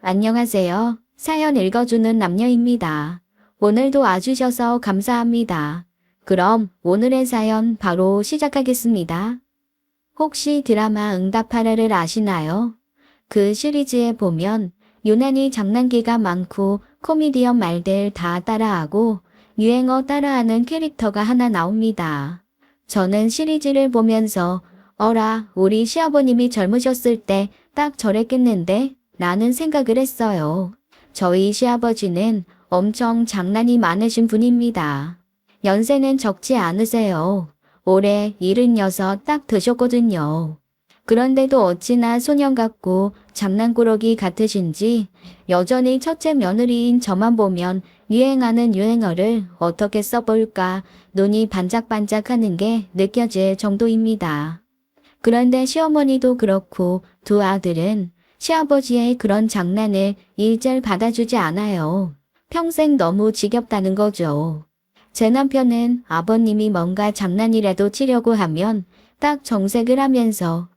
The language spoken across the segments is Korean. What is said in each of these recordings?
안녕하세요. 사연 읽어주는 남녀입니다. 오늘도 와주셔서 감사합니다. 그럼 오늘의 사연 바로 시작하겠습니다. 혹시 드라마 응답하라를 아시나요? 그 시리즈에 보면 유난히 장난기가 많고 코미디언 말들 다 따라하고 유행어 따라하는 캐릭터가 하나 나옵니다. 저는 시리즈를 보면서 어라, 우리 시아버님이 젊으셨을 때 딱 저랬겠는데? 라는 생각을 했어요. 저희 시아버지는 엄청 장난이 많으신 분입니다. 연세는 적지 않으세요. 올해 76 딱 되셨거든요. 그런데도 어찌나 소년 같고 장난꾸러기 같으신지 여전히 첫째 며느리인 저만 보면 유행하는 유행어를 어떻게 써볼까 눈이 반짝반짝하는 게 느껴질 정도입니다. 그런데 시어머니도 그렇고 두 아들은 시아버지의 그런 장난을 일절 받아주지 않아요. 평생 너무 지겹다는 거죠. 제 남편은 아버님이 뭔가 장난이라도 치려고 하면 딱 정색을 하면서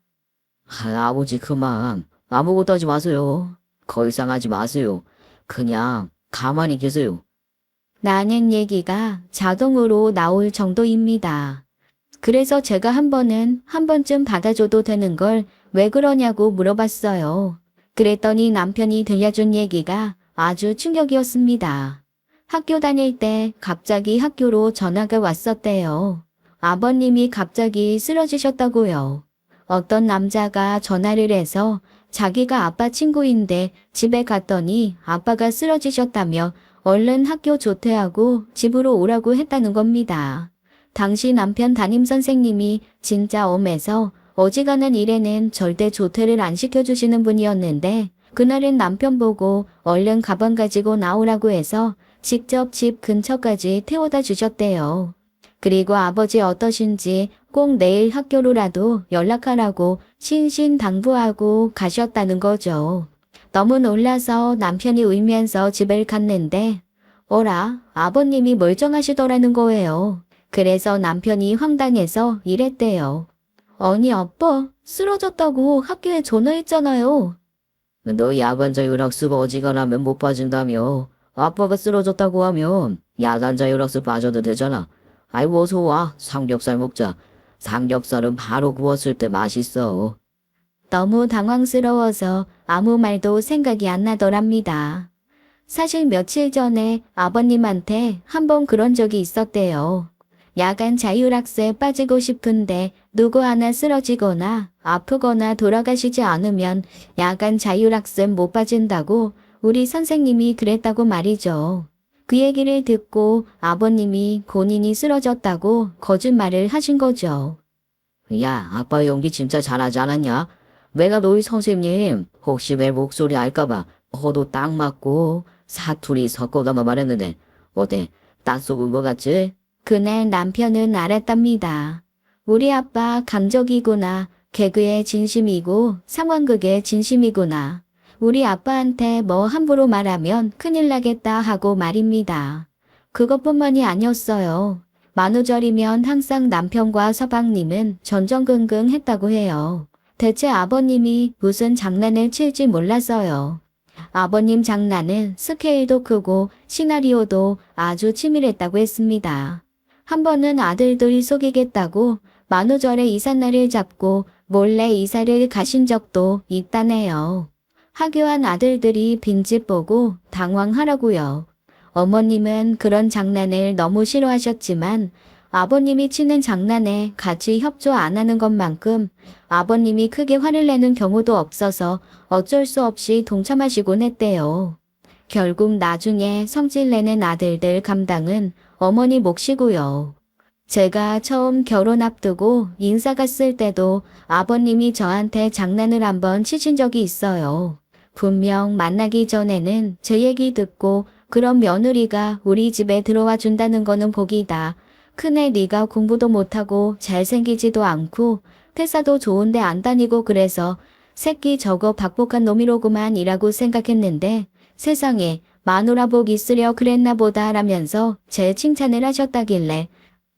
아버지 그만 아무것도 하지 마세요. 더 이상 하지 마세요. 그냥 가만히 계세요. 라는 얘기가 자동으로 나올 정도입니다. 그래서 제가 한 번쯤 받아줘도 되는 걸 왜 그러냐고 물어봤어요. 그랬더니 남편이 들려준 얘기가 아주 충격이었습니다. 학교 다닐 때 갑자기 학교로 전화가 왔었대요. 아버님이 갑자기 쓰러지셨다고요. 어떤 남자가 전화를 해서 자기가 아빠 친구인데 집에 갔더니 아빠가 쓰러지셨다며 얼른 학교 조퇴하고 집으로 오라고 했다는 겁니다. 당시 남편 담임선생님이 진짜 엄해서 어지간한 일에는 절대 조퇴를 안 시켜주시는 분이었는데 그날은 남편 보고 얼른 가방 가지고 나오라고 해서 직접 집 근처까지 태워다 주셨대요. 그리고 아버지 어떠신지 꼭 내일 학교로라도 연락하라고 신신당부하고 가셨다는 거죠. 너무 놀라서 남편이 울면서 집에 갔는데 어라, 아버님이 멀쩡하시더라는 거예요. 그래서 남편이 황당해서 이랬대요. 아니 아빠, 쓰러졌다고 학교에 전화했잖아요. 너희 야간자율학습 어지간하면 못 빠진다며. 아빠가 쓰러졌다고 하면 야간자율학습 빠져도 되잖아. 아이고 어서 와. 삼겹살 먹자. 삼겹살은 바로 구웠을 때 맛있어. 너무 당황스러워서 아무 말도 생각이 안 나더랍니다. 사실 며칠 전에 아버님한테 한번 그런 적이 있었대요. 야간 자율학습에 빠지고 싶은데 누구 하나 쓰러지거나 아프거나 돌아가시지 않으면 야간 자율학습 못 빠진다고 우리 선생님이 그랬다고 말이죠. 그 얘기를 듣고 아버님이 본인이 쓰러졌다고 거짓말을 하신 거죠. 야, 아빠 연기 진짜 잘하지 않았냐? 내가 너희 선생님 혹시 내 목소리 알까봐 허도 딱 맞고 사투리 섞어가만 말했는데 어때? 딱 속은 거 같지? 그날 남편은 알았답니다. 우리 아빠 감적이구나. 개그의 진심이고 상황극의 진심이구나. 우리 아빠한테 뭐 함부로 말하면 큰일 나겠다 하고 말입니다. 그것뿐만이 아니었어요. 만우절이면 항상 남편과 서방님은 전전긍긍 했다고 해요. 대체 아버님이 무슨 장난을 칠지 몰랐어요. 아버님 장난은 스케일도 크고 시나리오도 아주 치밀했다고 했습니다. 한 번은 아들들이 속이겠다고 만우절에 이삿날을 잡고 몰래 이사를 가신 적도 있다네요. 하교한 아들들이 빈집 보고 당황하라고요. 어머님은 그런 장난을 너무 싫어하셨지만 아버님이 치는 장난에 같이 협조 안 하는 것만큼 아버님이 크게 화를 내는 경우도 없어서 어쩔 수 없이 동참하시곤 했대요. 결국 나중에 성질내는 아들들 감당은 어머니 몫이고요. 제가 처음 결혼 앞두고 인사 갔을 때도 아버님이 저한테 장난을 한번 치신 적이 있어요. 분명 만나기 전에는 제 얘기 듣고 그런 며느리가 우리 집에 들어와 준다는 거는 복이다. 큰애 네가 공부도 못하고 잘생기지도 않고 회사도 좋은데 안 다니고 그래서 새끼 저거 박복한 놈이로구만 이라고 생각했는데 세상에 마누라 복 있으려 그랬나 보다 라면서 제 칭찬을 하셨다길래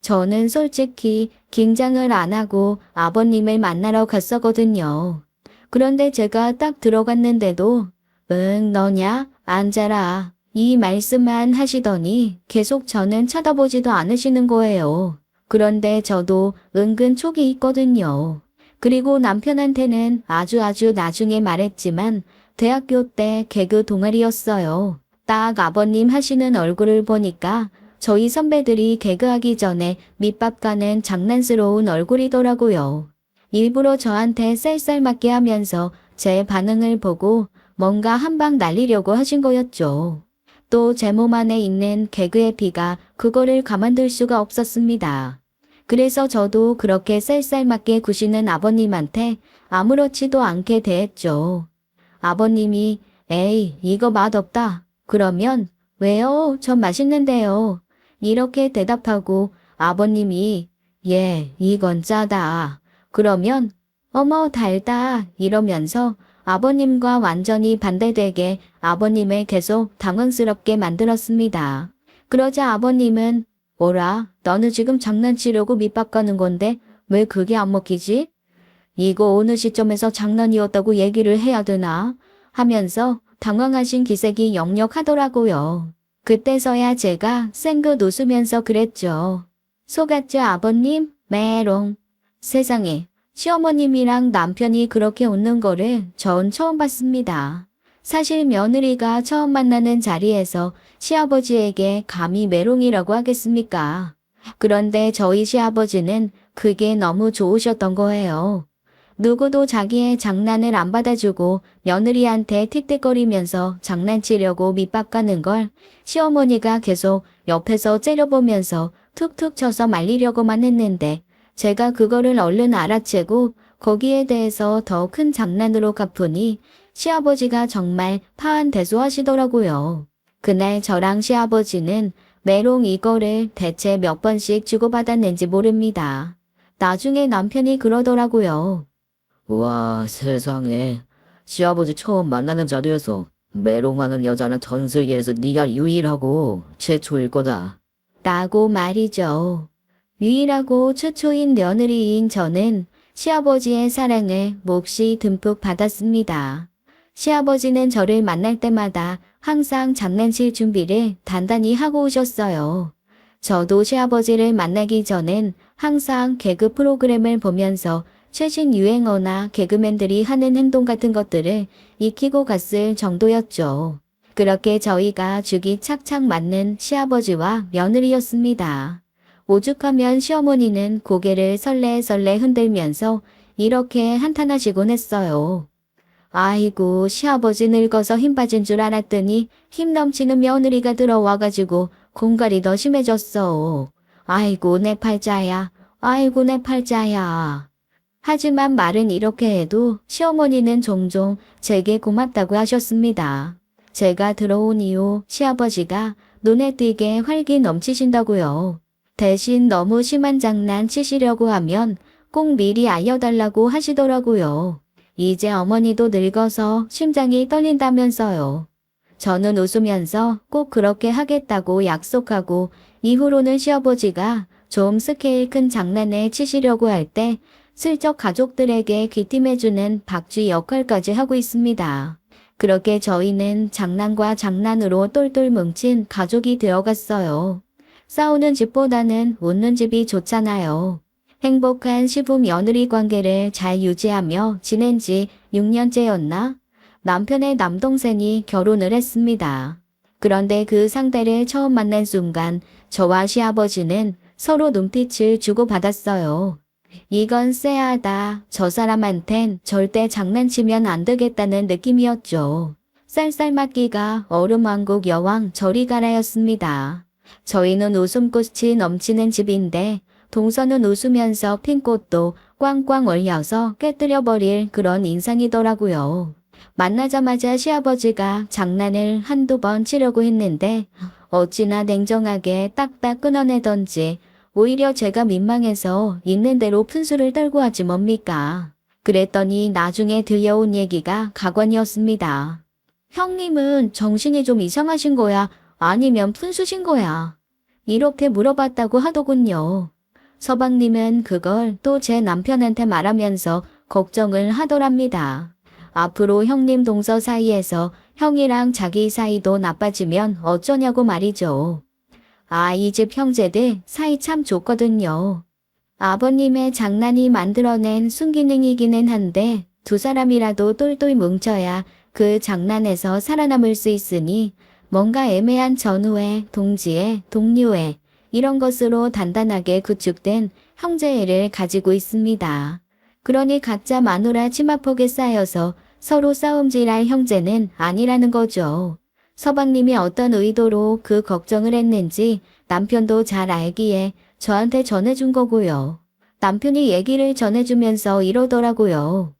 저는 솔직히 긴장을 안 하고 아버님을 만나러 갔었거든요. 그런데 제가 딱 들어갔는데도 응, 너냐? 앉아라. 이 말씀만 하시더니 계속 저는 쳐다보지도 않으시는 거예요. 그런데 저도 은근 촉이 있거든요. 그리고 남편한테는 아주 나중에 말했지만 대학교 때 개그 동아리였어요. 딱 아버님 하시는 얼굴을 보니까 저희 선배들이 개그하기 전에 밑밥 가는 장난스러운 얼굴이더라고요. 일부러 저한테 쌀쌀맞게 하면서 제 반응을 보고 뭔가 한 방 날리려고 하신 거였죠. 또 제 몸 안에 있는 개그의 피가 그거를 가만둘 수가 없었습니다. 그래서 저도 그렇게 쌀쌀맞게 구시는 아버님한테 아무렇지도 않게 대했죠. 아버님이 에이 이거 맛없다. 그러면 왜요? 전 맛있는데요. 이렇게 대답하고 아버님이 예 이건 짜다. 그러면 어머 달다 이러면서 아버님과 완전히 반대되게 아버님을 계속 당황스럽게 만들었습니다. 그러자 아버님은 뭐라 너는 지금 장난치려고 밑밥 가는 건데 왜 그게 안 먹히지? 이거 어느 시점에서 장난이었다고 얘기를 해야 되나? 하면서 당황하신 기색이 역력하더라고요. 그때서야 제가 쌩긋 웃으면서 그랬죠. 속았죠 아버님? 메롱. 세상에 시어머님이랑 남편이 그렇게 웃는 거를 전 처음 봤습니다. 사실 며느리가 처음 만나는 자리에서 시아버지에게 감히 메롱이라고 하겠습니까? 그런데 저희 시아버지는 그게 너무 좋으셨던 거예요. 누구도 자기의 장난을 안 받아주고 며느리한테 틱틱거리면서 장난치려고 밑밥 가는 걸 시어머니가 계속 옆에서 째려보면서 툭툭 쳐서 말리려고만 했는데 제가 그거를 얼른 알아채고 거기에 대해서 더 큰 장난으로 갚으니 시아버지가 정말 파한대소하시더라고요. 그날 저랑 시아버지는 메롱 이거를 대체 몇 번씩 주고받았는지 모릅니다. 나중에 남편이 그러더라고요. 와, 세상에. 시아버지 처음 만나는 자리에서 메롱하는 여자는 전 세계에서 네가 유일하고 최초일 거다. 라고 말이죠. 유일하고 최초인 며느리인 저는 시아버지의 사랑을 몫이 듬뿍 받았습니다. 시아버지는 저를 만날 때마다 항상 장난칠 준비를 단단히 하고 오셨어요. 저도 시아버지를 만나기 전엔 항상 개그 프로그램을 보면서 최신 유행어나 개그맨들이 하는 행동 같은 것들을 익히고 갔을 정도였죠. 그렇게 저희가 죽이 착착 맞는 시아버지와 며느리였습니다. 오죽하면 시어머니는 고개를 설레설레 흔들면서 이렇게 한탄하시곤 했어요. 아이고 시아버지 늙어서 힘 빠진 줄 알았더니 힘 넘치는 며느리가 들어와가지고 공갈이 더 심해졌어. 아이고 내 팔자야. 아이고 내 팔자야. 하지만 말은 이렇게 해도 시어머니는 종종 제게 고맙다고 하셨습니다. 제가 들어온 이후 시아버지가 눈에 띄게 활기 넘치신다고요. 대신 너무 심한 장난 치시려고 하면 꼭 미리 알려달라고 하시더라고요. 이제 어머니도 늙어서 심장이 떨린다면서요. 저는 웃으면서 꼭 그렇게 하겠다고 약속하고 이후로는 시아버지가 좀 스케일 큰 장난을 치시려고 할 때 슬쩍 가족들에게 귀띔해주는 박쥐 역할까지 하고 있습니다. 그렇게 저희는 장난과 장난으로 똘똘 뭉친 가족이 되어갔어요. 싸우는 집보다는 웃는 집이 좋잖아요. 행복한 시부 며느리 관계를 잘 유지하며 지낸 지 6년째였나? 남편의 남동생이 결혼을 했습니다. 그런데 그 상대를 처음 만난 순간 저와 시아버지는 서로 눈빛을 주고받았어요. 이건 쎄하다. 저 사람한텐 절대 장난치면 안 되겠다는 느낌이었죠. 쌀쌀맞기가 얼음왕국 여왕 저리가라였습니다. 저희는 웃음꽃이 넘치는 집인데 동서는 웃으면서 핀 꽃도 꽝꽝 얼려서 깨뜨려버릴 그런 인상이더라고요. 만나자마자 시아버지가 장난을 한두 번 치려고 했는데 어찌나 냉정하게 딱딱 끊어내던지 오히려 제가 민망해서 있는 대로 푼수를 떨고 하지 뭡니까. 그랬더니 나중에 들려온 얘기가 가관이었습니다. 형님은 정신이 좀 이상하신 거야? 아니면 푼수신 거야? 이렇게 물어봤다고 하더군요. 서방님은 그걸 또 제 남편한테 말하면서 걱정을 하더랍니다. 앞으로 형님 동서 사이에서 형이랑 자기 사이도 나빠지면 어쩌냐고 말이죠. 아, 이 집 형제들 사이 참 좋거든요. 아버님의 장난이 만들어낸 순기능이기는 한데 두 사람이라도 똘똘 뭉쳐야 그 장난에서 살아남을 수 있으니 뭔가 애매한 전우애, 동지애, 동료애 이런 것으로 단단하게 구축된 형제애를 가지고 있습니다. 그러니 각자 마누라 치마폭에 쌓여서 서로 싸움질할 형제는 아니라는 거죠. 서방님이 어떤 의도로 그 걱정을 했는지 남편도 잘 알기에 저한테 전해준 거고요. 남편이 얘기를 전해주면서 이러더라고요.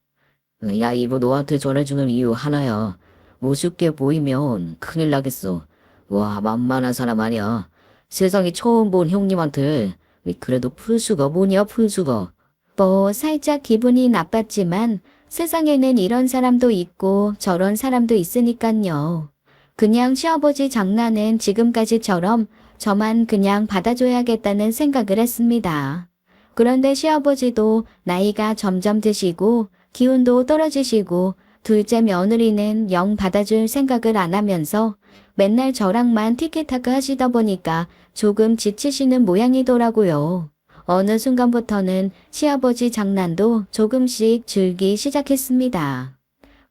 야, 이거 너한테 전해주는 이유 하나야. 우습게 보이면 큰일 나겠어. 와, 만만한 사람 아니야. 세상에 처음 본 형님한테 그래도 풀수가 뭐냐, 풀수가. 뭐 살짝 기분이 나빴지만 세상에는 이런 사람도 있고 저런 사람도 있으니깐요. 그냥 시아버지 장난은 지금까지처럼 저만 그냥 받아줘야겠다는 생각을 했습니다. 그런데 시아버지도 나이가 점점 드시고 기운도 떨어지시고 둘째 며느리는 영 받아줄 생각을 안 하면서 맨날 저랑만 티키타카 하시다 보니까 조금 지치시는 모양이더라고요. 어느 순간부터는 시아버지 장난도 조금씩 줄기 시작했습니다.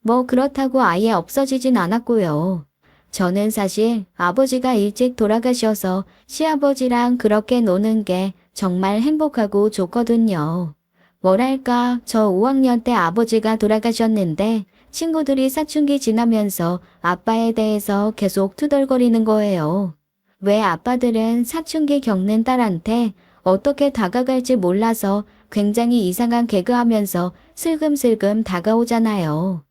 뭐 그렇다고 아예 없어지진 않았고요. 저는 사실 아버지가 일찍 돌아가셔서 시아버지랑 그렇게 노는 게 정말 행복하고 좋거든요. 뭐랄까, 저 5학년 때 아버지가 돌아가셨는데 친구들이 사춘기 지나면서 아빠에 대해서 계속 투덜거리는 거예요. 왜 아빠들은 사춘기 겪는 딸한테 어떻게 다가갈지 몰라서 굉장히 이상한 개그하면서 슬금슬금 다가오잖아요.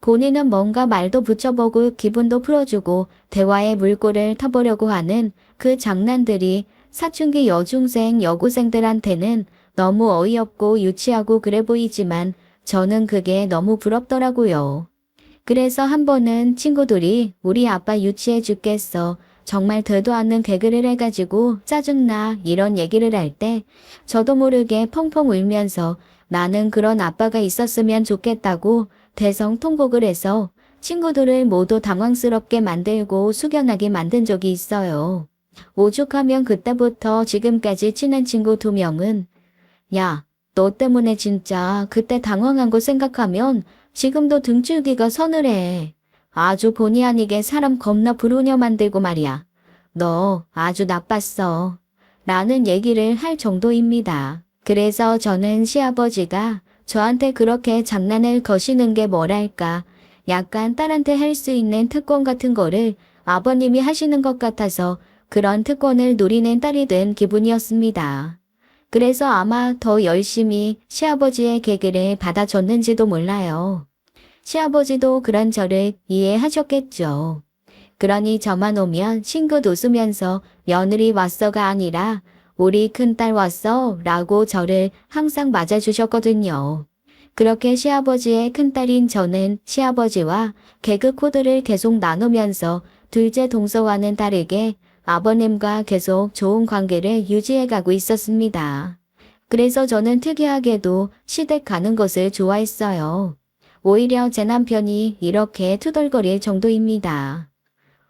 본인은 뭔가 말도 붙여보고 기분도 풀어주고 대화의 물꼬를 터보려고 하는 그 장난들이 사춘기 여중생 여고생들한테는 너무 어이없고 유치하고 그래 보이지만 저는 그게 너무 부럽더라고요. 그래서 한 번은 친구들이 우리 아빠 유치해 죽겠어. 정말 되도 않는 개그를 해가지고 짜증나 이런 얘기를 할 때 저도 모르게 펑펑 울면서 나는 그런 아빠가 있었으면 좋겠다고 대성통곡을 해서 친구들을 모두 당황스럽게 만들고 숙연하게 만든 적이 있어요. 오죽하면 그때부터 지금까지 친한 친구 2명은 야, 너 때문에 진짜 그때 당황한 거 생각하면 지금도 등줄기가 서늘해. 아주 본의 아니게 사람 겁나 불우녀 만들고 말이야. 너 아주 나빴어. 라는 얘기를 할 정도입니다. 그래서 저는 시아버지가 저한테 그렇게 장난을 거시는 게 뭐랄까. 약간 딸한테 할 수 있는 특권 같은 거를 아버님이 하시는 것 같아서 그런 특권을 노리는 딸이 된 기분이었습니다. 그래서 아마 더 열심히 시아버지의 개그를 받아줬는지도 몰라요. 시아버지도 그런 저를 이해하셨겠죠. 그러니 저만 오면 싱긋 웃으면서 며느리 왔어가 아니라 우리 큰딸 왔어 라고 저를 항상 맞아주셨거든요. 그렇게 시아버지의 큰딸인 저는 시아버지와 개그 코드를 계속 나누면서 둘째 동서와는 다르게 아버님과 계속 좋은 관계를 유지해가고 있었습니다. 그래서 저는 특이하게도 시댁 가는 것을 좋아했어요. 오히려 제 남편이 이렇게 투덜거릴 정도입니다.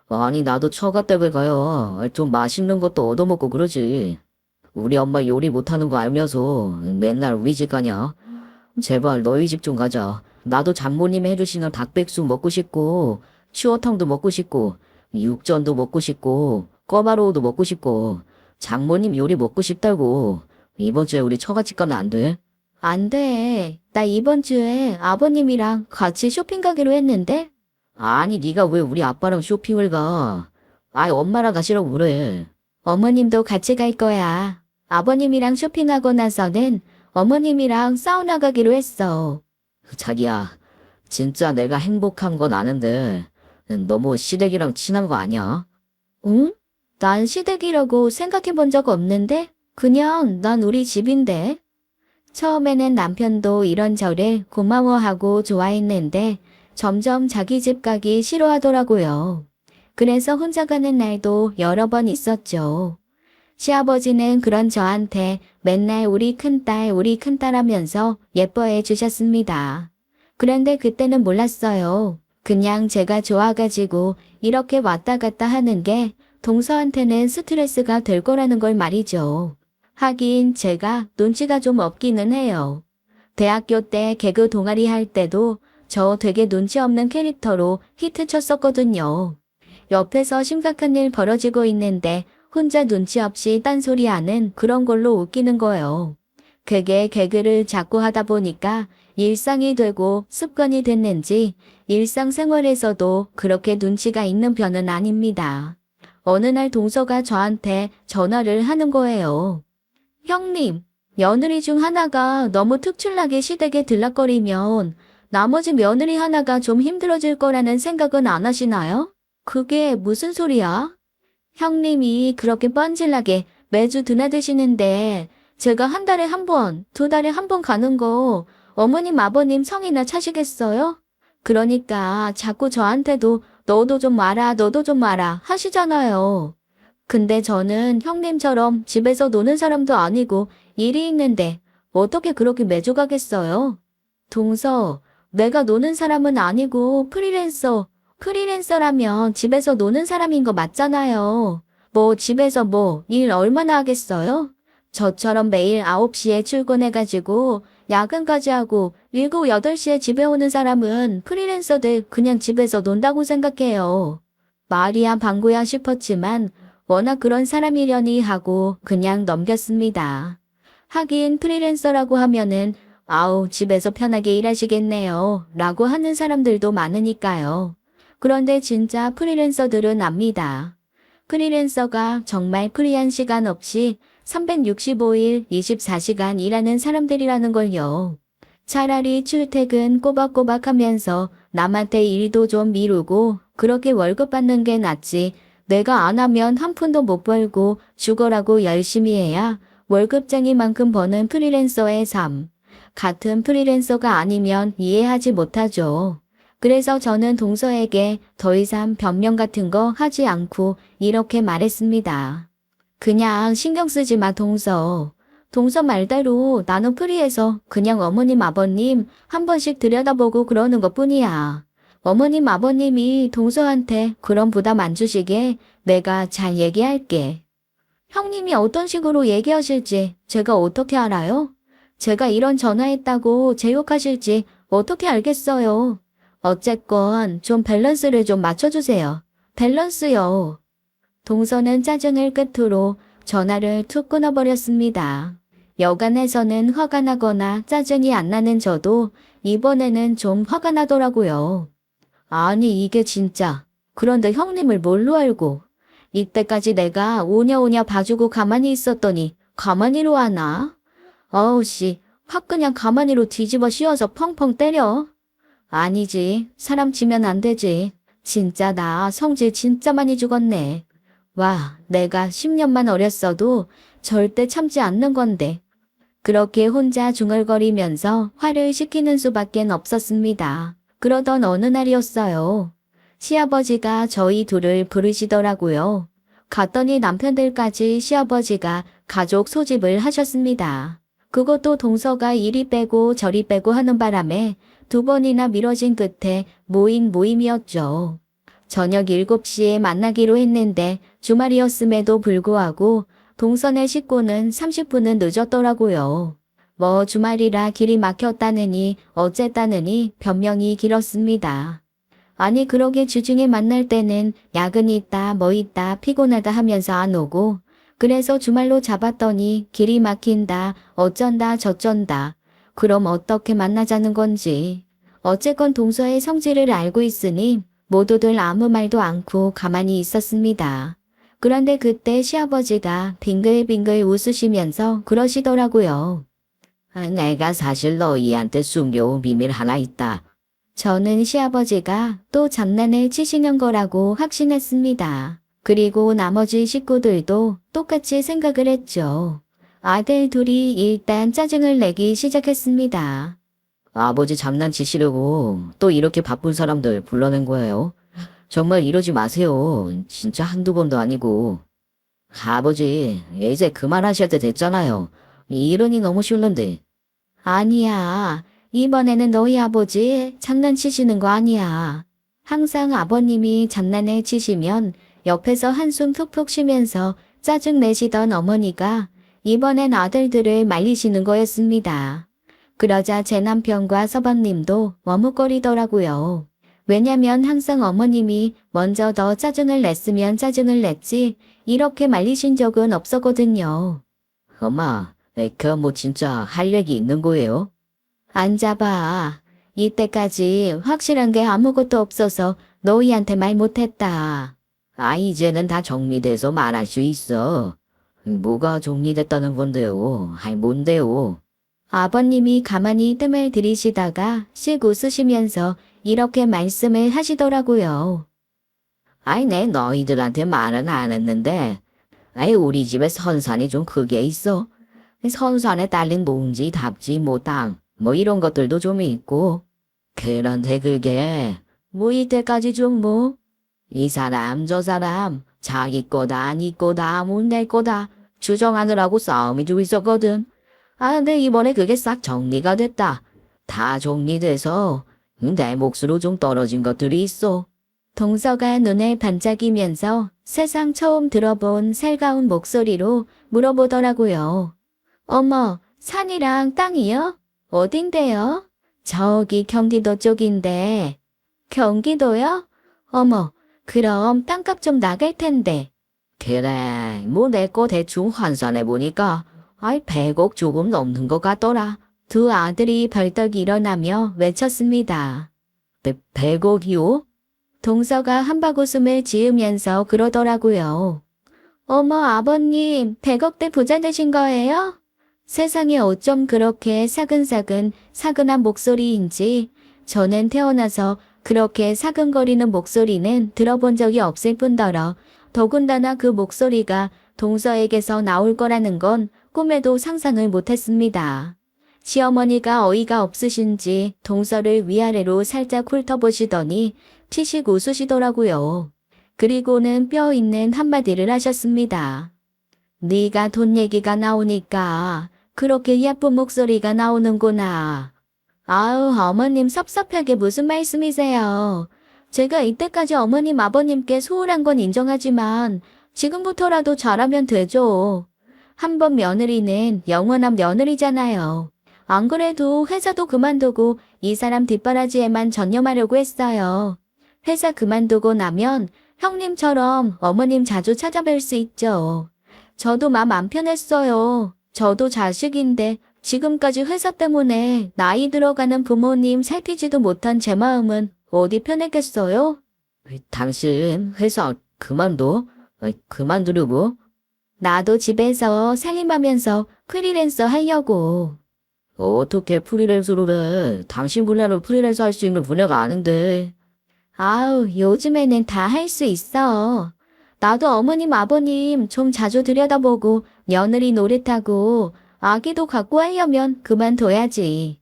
아니, 나도 처갓댁을 가요. 좀 맛있는 것도 얻어먹고 그러지. 우리 엄마 요리 못하는 거 알면서 맨날 우리 집 가냐? 제발 너희 집 좀 가자. 나도 장모님 해주시는 닭백숙 먹고 싶고, 추어탕도 먹고 싶고, 육전도 먹고 싶고, 꿔바로우도 먹고 싶고, 장모님 요리 먹고 싶다고. 이번 주에 우리 처갓집 가면 안 돼? 안 돼. 나 이번 주에 아버님이랑 같이 쇼핑 가기로 했는데? 아니, 네가 왜 우리 아빠랑 쇼핑을 가? 아이, 엄마랑 가시라고 그래. 어머님도 같이 갈 거야. 아버님이랑 쇼핑하고 나서는 어머님이랑 사우나 가기로 했어. 자기야, 진짜 내가 행복한 건 아는데 너무 시댁이랑 친한 거 아니야? 응? 난 시댁이라고 생각해 본 적 없는데? 그냥 난 우리 집인데? 처음에는 남편도 이런 저를 고마워하고 좋아했는데 점점 자기 집 가기 싫어하더라고요. 그래서 혼자 가는 날도 여러 번 있었죠. 시아버지는 그런 저한테 맨날 우리 큰딸 하면서 예뻐해 주셨습니다. 그런데 그때는 몰랐어요. 그냥 제가 좋아가지고 이렇게 왔다 갔다 하는 게 동서한테는 스트레스가 될 거라는 걸 말이죠. 하긴 제가 눈치가 좀 없기는 해요. 대학교 때 개그 동아리 할 때도 저 되게 눈치 없는 캐릭터로 히트 쳤었거든요. 옆에서 심각한 일 벌어지고 있는데 혼자 눈치 없이 딴소리하는 그런 걸로 웃기는 거예요. 그게 개그를 자꾸 하다 보니까 일상이 되고 습관이 됐는지 일상생활에서도 그렇게 눈치가 있는 편은 아닙니다. 어느 날 동서가 저한테 전화를 하는 거예요. 형님, 며느리 중 하나가 너무 특출나게 시댁에 들락거리면 나머지 며느리 하나가 좀 힘들어질 거라는 생각은 안 하시나요? 그게 무슨 소리야? 형님이 그렇게 뻔질나게 매주 드나드시는데 제가 한 달에 한 번, 두 달에 한 번 가는 거 어머님 아버님 성이나 차시겠어요? 그러니까 자꾸 저한테도 너도 좀 와라, 너도 좀 와라 하시잖아요. 근데 저는 형님처럼 집에서 노는 사람도 아니고 일이 있는데 어떻게 그렇게 매주 가겠어요? 동서, 내가 노는 사람은 아니고 프리랜서라면 집에서 노는 사람인 거 맞잖아요. 뭐 집에서 뭐 일 얼마나 하겠어요? 저처럼 매일 9시에 출근해가지고 야근까지 하고 7, 8시에 집에 오는 사람은 프리랜서들 그냥 집에서 논다고 생각해요. 말이야 방구야 싶었지만 워낙 그런 사람이려니 하고 그냥 넘겼습니다. 하긴 프리랜서라고 하면은 아우 집에서 편하게 일하시겠네요 라고 하는 사람들도 많으니까요. 그런데 진짜 프리랜서들은 압니다. 프리랜서가 정말 프리한 시간 없이 365일 24시간 일하는 사람들이라는 걸요. 차라리 출퇴근 꼬박꼬박 하면서 남한테 일도 좀 미루고 그렇게 월급 받는 게 낫지. 내가 안 하면 한 푼도 못 벌고 죽어라고 열심히 해야 월급쟁이만큼 버는 프리랜서의 삶. 같은 프리랜서가 아니면 이해하지 못하죠. 그래서 저는 동서에게 더 이상 변명 같은 거 하지 않고 이렇게 말했습니다. 그냥 신경 쓰지 마, 동서. 동서 말대로 나는 프리해서 그냥 어머님, 아버님 한 번씩 들여다보고 그러는 것 뿐이야. 어머님, 아버님이 동서한테 그런 부담 안 주시게 내가 잘 얘기할게. 형님이 어떤 식으로 얘기하실지 제가 어떻게 알아요? 제가 이런 전화했다고 제 욕하실지 어떻게 알겠어요? 어쨌건 좀 밸런스를 좀 맞춰주세요. 밸런스요. 동서는 짜증을 끝으로 전화를 툭 끊어버렸습니다. 여간에서는 화가 나거나 짜증이 안 나는 저도 이번에는 좀 화가 나더라고요. 아니 이게 진짜. 그런데 형님을 뭘로 알고. 이때까지 내가 오냐오냐 봐주고 가만히 있었더니 가만히로 하나? 어우 씨, 확 그냥 가만히로 뒤집어 씌워서 펑펑 때려. 아니지, 사람 치면 안 되지. 진짜 나 성질 진짜 많이 죽었네. 와, 내가 10년만 어렸어도 절대 참지 않는 건데. 그렇게 혼자 중얼거리면서 화를 시키는 수밖엔 없었습니다. 그러던 어느 날이었어요. 시아버지가 저희 둘을 부르시더라고요. 갔더니 남편들까지 시아버지가 가족 소집을 하셨습니다. 그것도 동서가 이리 빼고 저리 빼고 하는 바람에 2번이나 미뤄진 끝에 모임이었죠. 저녁 7시에 만나기로 했는데 주말이었음에도 불구하고 동선의 식구는 30분은 늦었더라고요. 뭐 주말이라 길이 막혔다느니 어쨌다느니 변명이 길었습니다. 아니 그러게 주중에 만날 때는 야근이 있다 뭐 있다 피곤하다 하면서 안 오고 그래서 주말로 잡았더니 길이 막힌다 어쩐다 저쩐다. 그럼 어떻게 만나자는 건지. 어쨌건 동서의 성질을 알고 있으니 모두들 아무 말도 않고 가만히 있었습니다. 그런데 그때 시아버지가 빙글빙글 웃으시면서 그러시더라고요. 내가 사실 너희한테 숨겨온 비밀 하나 있다. 저는 시아버지가 또 장난을 치시는 거라고 확신했습니다. 그리고 나머지 식구들도 똑같이 생각을 했죠. 아들 둘이 일단 짜증을 내기 시작했습니다. 아버지 장난치시려고 또 이렇게 바쁜 사람들 불러낸 거예요. 정말 이러지 마세요. 진짜 한두 번도 아니고. 아버지, 이제 그만하실 때 됐잖아요. 이러니 너무 싫은데. 아니야. 이번에는 너희 아버지 장난치시는 거 아니야. 항상 아버님이 장난을 치시면 옆에서 한숨 푹푹 쉬면서 짜증 내시던 어머니가 이번엔 아들들을 말리시는 거였습니다. 그러자 제 남편과 서방님도 머뭇거리더라고요. 왜냐면 항상 어머님이 먼저 더 짜증을 냈으면 짜증을 냈지 이렇게 말리신 적은 없었거든요. 엄마, 뭐 진짜 할 얘기 있는 거예요? 앉아봐. 이때까지 확실한 게 아무것도 없어서 너희한테 말 못했다. 이제는 다 정리돼서 말할 수 있어. 뭐가 정리됐다는 건데요? 뭔데요? 아버님이 가만히 뜸을 들이시다가 씩 웃으시면서 이렇게 말씀을 하시더라고요. 내 너희들한테 말은 안 했는데, 우리 집에 선산이 좀 크게 있어. 선산에 딸린 몽지, 답지, 땅, 이런 것들도 좀 있고. 그런데 그게, 이때까지 좀 이 사람, 저 사람, 자기 거다, 니 거다, 내 거다, 주정하느라고 싸움이 좀 있었거든. 근데 이번에 그게 싹 정리가 됐다. 다 정리돼서 내 몫으로 좀 떨어진 것들이 있어. 동서가 눈을 반짝이면서 세상 처음 들어본 살가운 목소리로 물어보더라고요. 어머, 산이랑 땅이요? 어딘데요? 저기 경기도 쪽인데. 경기도요? 어머, 그럼 땅값 좀 나갈 텐데. 그래, 내 거 대충 환산해보니까 100억 조금 넘는 것 같더라. 두 아들이 벌떡 일어나며 외쳤습니다. 100억이요? 동서가 한바구음을 지으면서 그러더라고요. 어머 아버님 100억대 부자 되신 거예요? 세상에 어쩜 그렇게 사근사근 사근한 목소리인지 저는 태어나서 그렇게 사근거리는 목소리는 들어본 적이 없을 뿐더러 더군다나 그 목소리가 동서에게서 나올 거라는 건 꿈에도 상상을 못했습니다. 시어머니가 어이가 없으신지 동서를 위아래로 살짝 훑어보시더니 치식 웃으시더라고요. 그리고는 뼈 있는 한마디를 하셨습니다. 네가 돈 얘기가 나오니까 그렇게 예쁜 목소리가 나오는구나. 아우 어머님 섭섭하게 무슨 말씀이세요. 제가 이때까지 어머님 아버님께 소홀한 건 인정하지만 지금부터라도 잘하면 되죠. 한 번 며느리는 영원한 며느리잖아요. 안 그래도 회사도 그만두고 이 사람 뒷바라지에만 전념하려고 했어요. 회사 그만두고 나면 형님처럼 어머님 자주 찾아뵐 수 있죠. 저도 마음 안 편했어요. 저도 자식인데 지금까지 회사 때문에 나이 들어가는 부모님 살피지도 못한 제 마음은 어디 편했겠어요? 당신 회사 그만둬? 그만두려고? 나도 집에서 살림하면서 프리랜서 하려고. 어떻게 프리랜서로 해? 당신 분야로 프리랜서 할 수 있는 분야가 아닌데. 아우, 요즘에는 다 할 수 있어. 나도 어머님, 아버님 좀 자주 들여다보고 며느리 노릇하고 아기도 갖고 하려면 그만둬야지.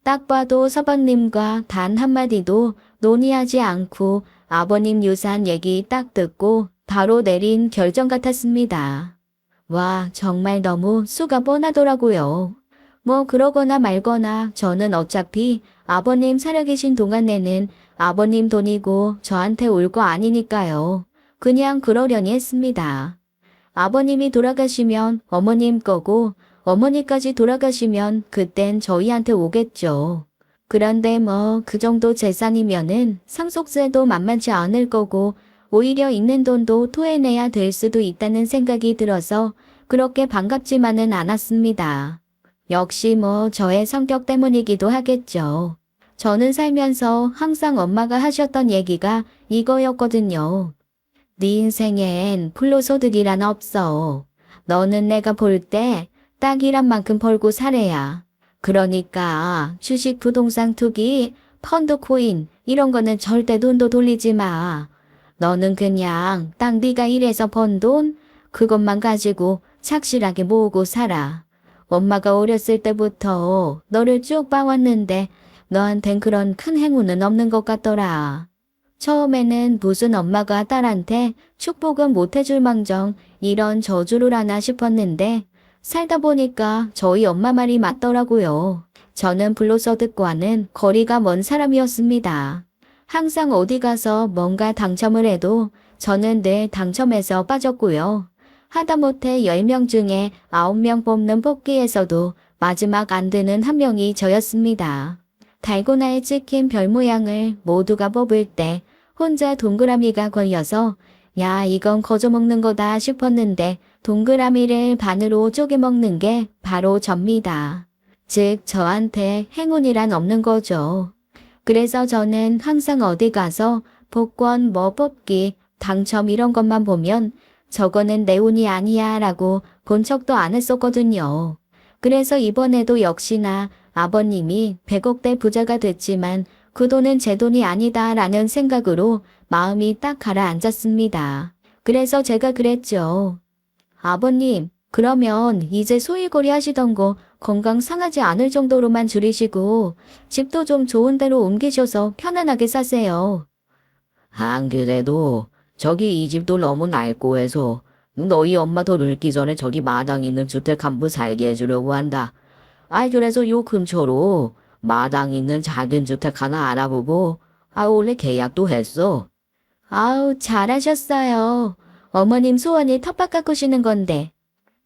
딱 봐도 서방님과 단 한마디도 논의하지 않고 아버님 유산 얘기 딱 듣고 바로 내린 결정 같았습니다. 와, 정말 너무 수가 뻔하더라고요. 그러거나 말거나 저는 어차피 아버님 살아계신 동안에는 아버님 돈이고 저한테 올 거 아니니까요. 그냥 그러려니 했습니다. 아버님이 돌아가시면 어머님 거고 어머니까지 돌아가시면 그땐 저희한테 오겠죠. 그런데 그 정도 재산이면은 상속세도 만만치 않을 거고 오히려 있는 돈도 토해내야 될 수도 있다는 생각이 들어서 그렇게 반갑지만은 않았습니다. 역시 저의 성격 때문이기도 하겠죠. 저는 살면서 항상 엄마가 하셨던 얘기가 이거였거든요. 네 인생엔 불로소득이란 없어. 너는 내가 볼 때 딱이란 만큼 벌고 살아야. 그러니까 주식, 부동산 투기, 펀드, 코인 이런 거는 절대 돈도 돌리지 마. 너는 그냥 딱 네가 일해서 번 돈 그것만 가지고 착실하게 모으고 살아. 엄마가 어렸을 때부터 너를 쭉 봐왔는데 너한텐 그런 큰 행운은 없는 것 같더라. 처음에는 무슨 엄마가 딸한테 축복은 못 해줄 망정 이런 저주를 하나 싶었는데 살다 보니까 저희 엄마 말이 맞더라고요. 저는 불로소득과는 거리가 먼 사람이었습니다. 항상 어디 가서 뭔가 당첨을 해도 저는 늘 당첨에서 빠졌고요. 하다못해 10명 중에 9명 뽑는 뽑기에서도 마지막 안 드는 한 명이 저였습니다. 달고나에 찍힌 별 모양을 모두가 뽑을 때 혼자 동그라미가 걸려서 야, 이건 거저 먹는 거다 싶었는데 동그라미를 반으로 쪼개 먹는 게 바로 접니다. 즉, 저한테 행운이란 없는 거죠. 그래서 저는 항상 어디 가서 복권 뭐 뽑기, 당첨 이런 것만 보면 저거는 내 운이 아니야 라고 본 척도 안 했었거든요. 그래서 이번에도 역시나 아버님이 100억대 부자가 됐지만 그 돈은 제 돈이 아니다 라는 생각으로 마음이 딱 가라앉았습니다. 그래서 제가 그랬죠. 아버님, 그러면 이제 소일거리 하시던 거 건강 상하지 않을 정도로만 줄이시고 집도 좀 좋은 데로 옮기셔서 편안하게 사세요. 안 그래도 저기 이 집도 너무 낡고 해서 너희 엄마 더 늙기 전에 저기 마당 있는 주택 한 부 살게 해주려고 한다. 아이 그래서 요 근처로 마당 있는 작은 주택 하나 알아보고 원래 계약도 했어. 아우, 잘하셨어요. 어머님 소원이 텃밭 가꾸시는 건데.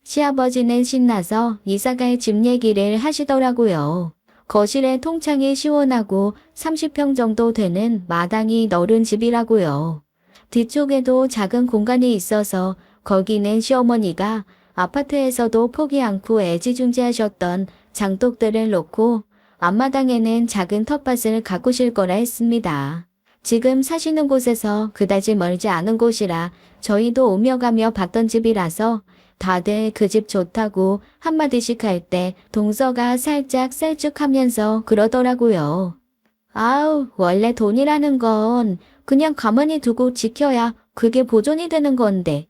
시아버지는 신나서 이사갈 집 얘기를 하시더라고요. 거실에 통창이 시원하고 30평 정도 되는 마당이 넓은 집이라고요. 뒤쪽에도 작은 공간이 있어서 거기는 시어머니가 아파트에서도 포기 않고 애지중지하셨던 장독들을 놓고 앞마당에는 작은 텃밭을 가꾸실 거라 했습니다. 지금 사시는 곳에서 그다지 멀지 않은 곳이라 저희도 오며 가며 봤던 집이라서 다들 그 집 좋다고 한마디씩 할 때 동서가 살짝 셀쭉하면서 그러더라고요. 아우, 원래 돈이라는 건 그냥 가만히 두고 지켜야 그게 보존이 되는 건데.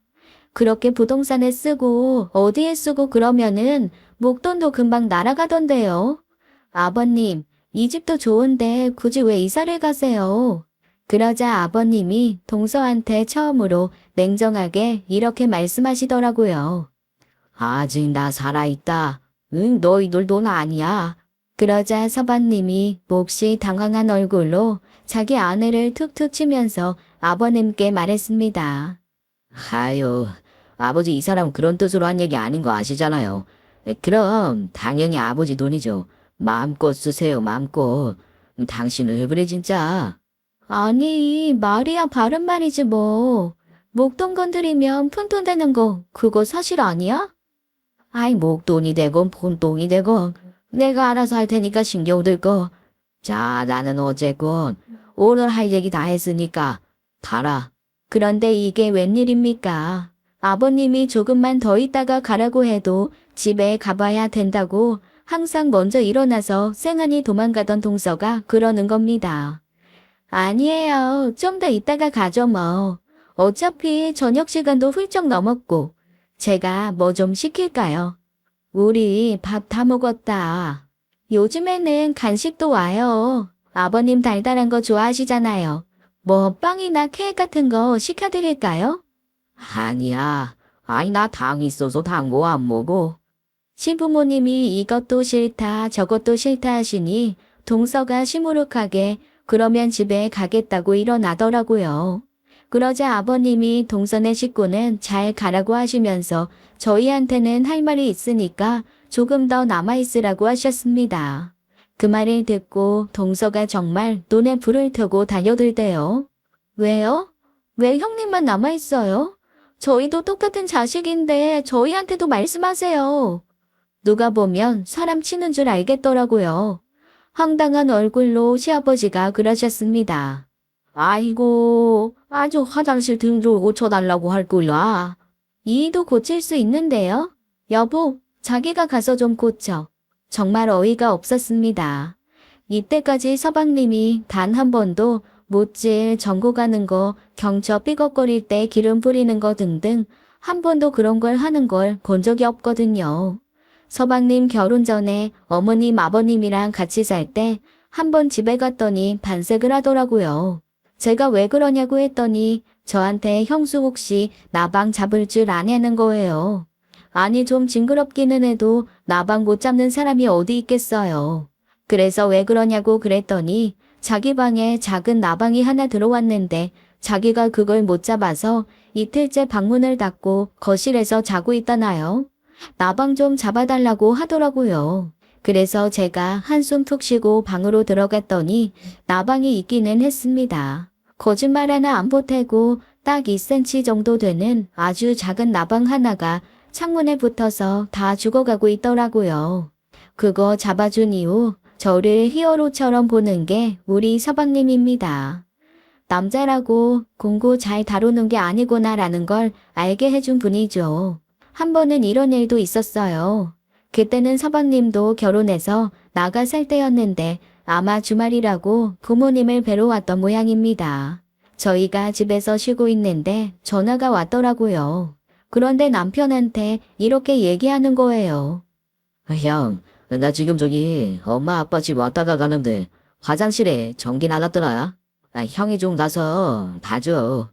그렇게 부동산에 쓰고 어디에 쓰고 그러면은 목돈도 금방 날아가던데요. 아버님, 이 집도 좋은데 굳이 왜 이사를 가세요? 그러자 아버님이 동서한테 처음으로 냉정하게 이렇게 말씀하시더라고요. 아직 나 살아있다. 응, 너희들 돈 아니야. 그러자 서방님이 몹시 당황한 얼굴로 자기 아내를 툭툭 치면서 아버님께 말했습니다. 아유, 아버지 이 사람 그런 뜻으로 한 얘기 아닌 거 아시잖아요. 그럼 당연히 아버지 돈이죠. 마음껏 쓰세요, 마음껏. 당신은 왜 그래 진짜. 아니, 말이야 바른 말이지 뭐. 목돈 건드리면 푼돈 되는 거 그거 사실 아니야? 아이 목돈이 되건 폰돈이 되건 내가 알아서 할 테니까 신경 들 거. 자, 나는 어쨌건 오늘 할 얘기 다 했으니까 가라. 그런데 이게 웬일입니까? 아버님이 조금만 더 있다가 가라고 해도 집에 가봐야 된다고 항상 먼저 일어나서 쌩하니 도망가던 동서가 그러는 겁니다. 아니에요. 좀 더 있다가 가죠 뭐. 어차피 저녁 시간도 훌쩍 넘었고. 제가 뭐 좀 시킬까요? 우리 밥 다 먹었다. 요즘에는 간식도 와요. 아버님 달달한 거 좋아하시잖아요. 뭐 빵이나 케이크 같은 거 시켜드릴까요? 아니야. 아니 나 당 있어서 단 거 안 먹어. 시부모님이 이것도 싫다 저것도 싫다 하시니 동서가 시무룩하게 그러면 집에 가겠다고 일어나더라고요. 그러자 아버님이 동서네 식구는 잘 가라고 하시면서 저희한테는 할 말이 있으니까 조금 더 남아있으라고 하셨습니다. 그 말을 듣고 동서가 정말 눈에 불을 켜고 달려들대요. 왜요? 왜 형님만 남아있어요? 저희도 똑같은 자식인데 저희한테도 말씀하세요. 누가 보면 사람 치는 줄 알겠더라고요. 황당한 얼굴로 시아버지가 그러셨습니다. 아이고, 아주 화장실 등 좀 고쳐달라고 할 거야. 이도 고칠 수 있는데요. 여보, 자기가 가서 좀 고쳐. 정말 어이가 없었습니다. 이때까지 서방님이 단 한 번도 못질 전고 가는 거, 경처 삐걱거릴 때 기름 뿌리는 거 등등 한 번도 그런 걸 하는 걸 본 적이 없거든요. 서방님 결혼 전에 어머님 아버님이랑 같이 살 때 한 번 집에 갔더니 반색을 하더라고요. 제가 왜 그러냐고 했더니 저한테 형수 혹시 나방 잡을 줄 아냐는 거예요. 아니 좀 징그럽기는 해도 나방 못 잡는 사람이 어디 있겠어요. 그래서 왜 그러냐고 그랬더니 자기 방에 작은 나방이 하나 들어왔는데 자기가 그걸 못 잡아서 이틀째 방문을 닫고 거실에서 자고 있다나요. 나방 좀 잡아달라고 하더라고요. 그래서 제가 한숨 푹 쉬고 방으로 들어갔더니 나방이 있기는 했습니다. 거짓말 하나 안 보태고 딱 2cm 정도 되는 아주 작은 나방 하나가 창문에 붙어서 다 죽어가고 있더라고요. 그거 잡아준 이후 저를 히어로처럼 보는 게 우리 서방님입니다. 남자라고 공고 잘 다루는 게 아니구나라는 걸 알게 해준 분이죠. 한 번은 이런 일도 있었어요. 그때는 서방님도 결혼해서 나가 살 때였는데 아마 주말이라고 부모님을 뵈러 왔던 모양입니다. 저희가 집에서 쉬고 있는데 전화가 왔더라고요. 그런데 남편한테 이렇게 얘기하는 거예요. 형, 나 지금 저기 엄마 아빠 집 왔다가 가는데 화장실에 전기 나갔더라. 형이 좀 가서 봐줘.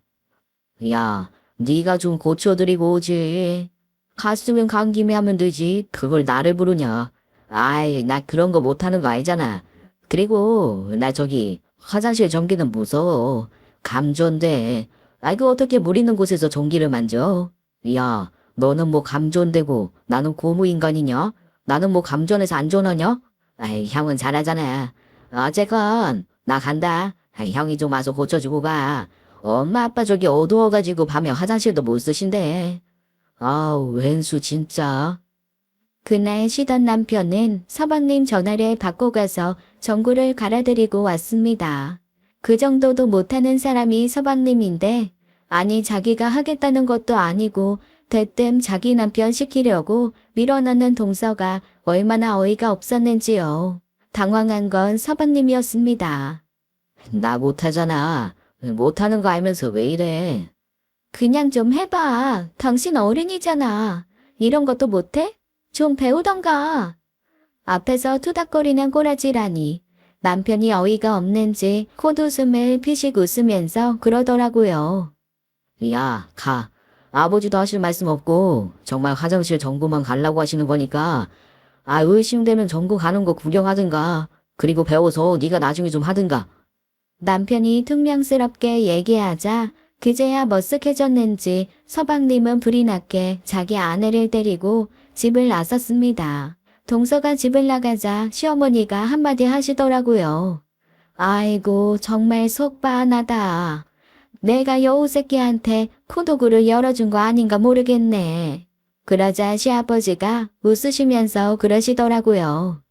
야, 네가 좀 고쳐드리고 오지. 갔으면 간 김에 하면 되지. 그걸 나를 부르냐. 아이, 나 그런 거 못하는 거 알잖아. 그리고 나 저기 화장실 전기는 무서워. 감전돼. 아이고 어떻게 물 있는 곳에서 전기를 만져? 야, 너는 뭐 감전되고 나는 고무인간이냐? 나는 뭐 감전해서 안전하냐? 아이, 형은 잘하잖아. 어쨌건 나 간다. 아이, 형이 좀 와서 고쳐주고 가. 엄마 아빠 저기 어두워가지고 밤에 화장실도 못 쓰신대. 아우, 웬수 진짜. 그날 쉬던 남편은 서방님 전화를 받고 가서 전구를 갈아드리고 왔습니다. 그 정도도 못하는 사람이 서방님인데, 아니 자기가 하겠다는 것도 아니고 대뜸 자기 남편 시키려고 밀어넣는 동서가 얼마나 어이가 없었는지요. 당황한 건 서방님이었습니다. 나 못하잖아. 못하는 거 알면서 왜 이래? 그냥 좀 해봐. 당신 어른이잖아. 이런 것도 못해? 좀 배우던가. 앞에서 투닥거리는 꼬라지라니. 남편이 어이가 없는지 콧웃음을 피식 웃으면서 그러더라고요. 야, 가. 아버지도 하실 말씀 없고 정말 화장실 전구만 가려고 하시는 거니까 의심되면 전구 가는 거 구경하든가. 그리고 배워서 네가 나중에 좀 하든가. 남편이 퉁명스럽게 얘기하자 그제야 머쓱해졌는지 서방님은 불이 났게 자기 아내를 데리고 집을 나섰습니다. 동서가 집을 나가자 시어머니가 한마디 하시더라고요. 아이고 정말 속바하다. 내가 여우 새끼한테 코도구를 열어준 거 아닌가 모르겠네. 그러자 시아버지가 웃으시면서 그러시더라고요.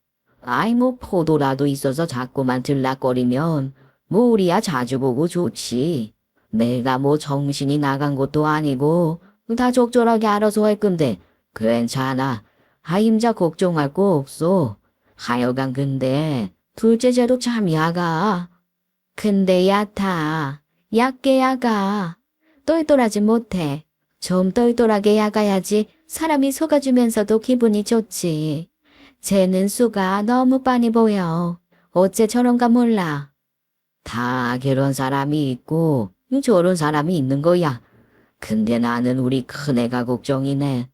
아이 뭐 포도라도 있어서 자꾸만 들락거리면 뭐 우리야 자주 보고 좋지. 내가 뭐 정신이 나간 것도 아니고 다 적절하게 알아서 할 건데 괜찮아. 임자 걱정할 거 없어. 하여간 근데 둘째째도 참 야가. 근데 야타, 얕게 야가. 똘똘하지 못해. 좀 똘똘하게 야가야지 사람이 속아주면서도 기분이 좋지. 쟤는 수가 너무 빤히 보여. 어째 저런가 몰라. 다 그런 사람이 있고 저런 사람이 있는 거야. 근데 나는 우리 큰애가 걱정이네.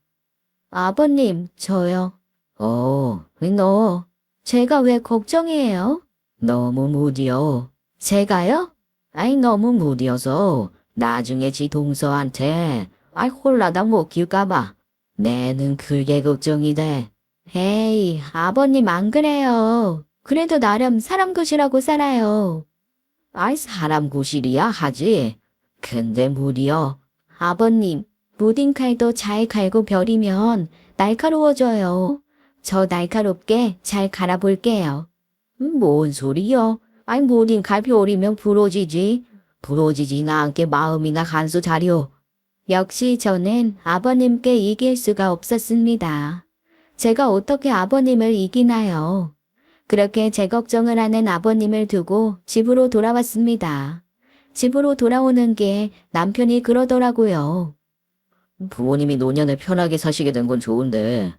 아버님, 저요. 너 제가 왜 걱정이에요? 너무 무디어. 제가요? 너무 무디어서 나중에 지 동서한테 홀라당 못 키울까봐. 내는 그게 걱정이 돼. 에이, 아버님 안 그래요. 그래도 나름 사람 구실하고 살아요. 사람 구실이야 하지. 근데 무디어. 아버님, 무딘 칼도 잘 갈고 벼리면 날카로워져요. 저 날카롭게 잘 갈아볼게요. 뭔 소리여? 무딘 갈피 오리면 부러지지. 부러지지나 않게 마음이나 간수 자려. 역시 저는 아버님께 이길 수가 없었습니다. 제가 어떻게 아버님을 이기나요? 그렇게 제 걱정을 하는 아버님을 두고 집으로 돌아왔습니다. 집으로 돌아오는 게 남편이 그러더라고요. 부모님이 노년을 편하게 사시게 된 건 좋은데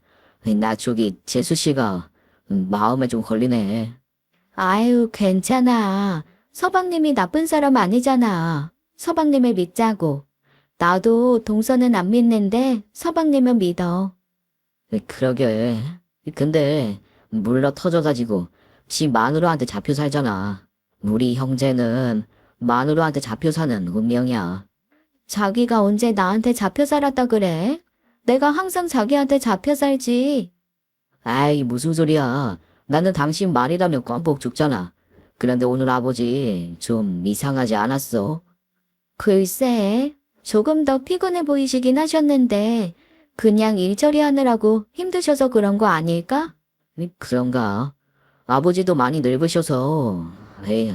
나 저기 재수 씨가 마음에 좀 걸리네. 아유, 괜찮아. 서방님이 나쁜 사람 아니잖아. 서방님을 믿자고. 나도 동서는 안 믿는데 서방님은 믿어. 그러게. 근데 물러 터져가지고 지 마누라한테 잡혀 살잖아. 우리 형제는 마누라한테 잡혀 사는 운명이야. 자기가 언제 나한테 잡혀 살았다 그래? 내가 항상 자기한테 잡혀 살지. 아이, 무슨 소리야. 나는 당신 말이라면 껌뻑 죽잖아. 그런데 오늘 아버지 좀 이상하지 않았어? 글쎄, 조금 더 피곤해 보이시긴 하셨는데, 그냥 일 처리하느라고 힘드셔서 그런 거 아닐까? 그런가? 아버지도 많이 늙으셔서, 에휴,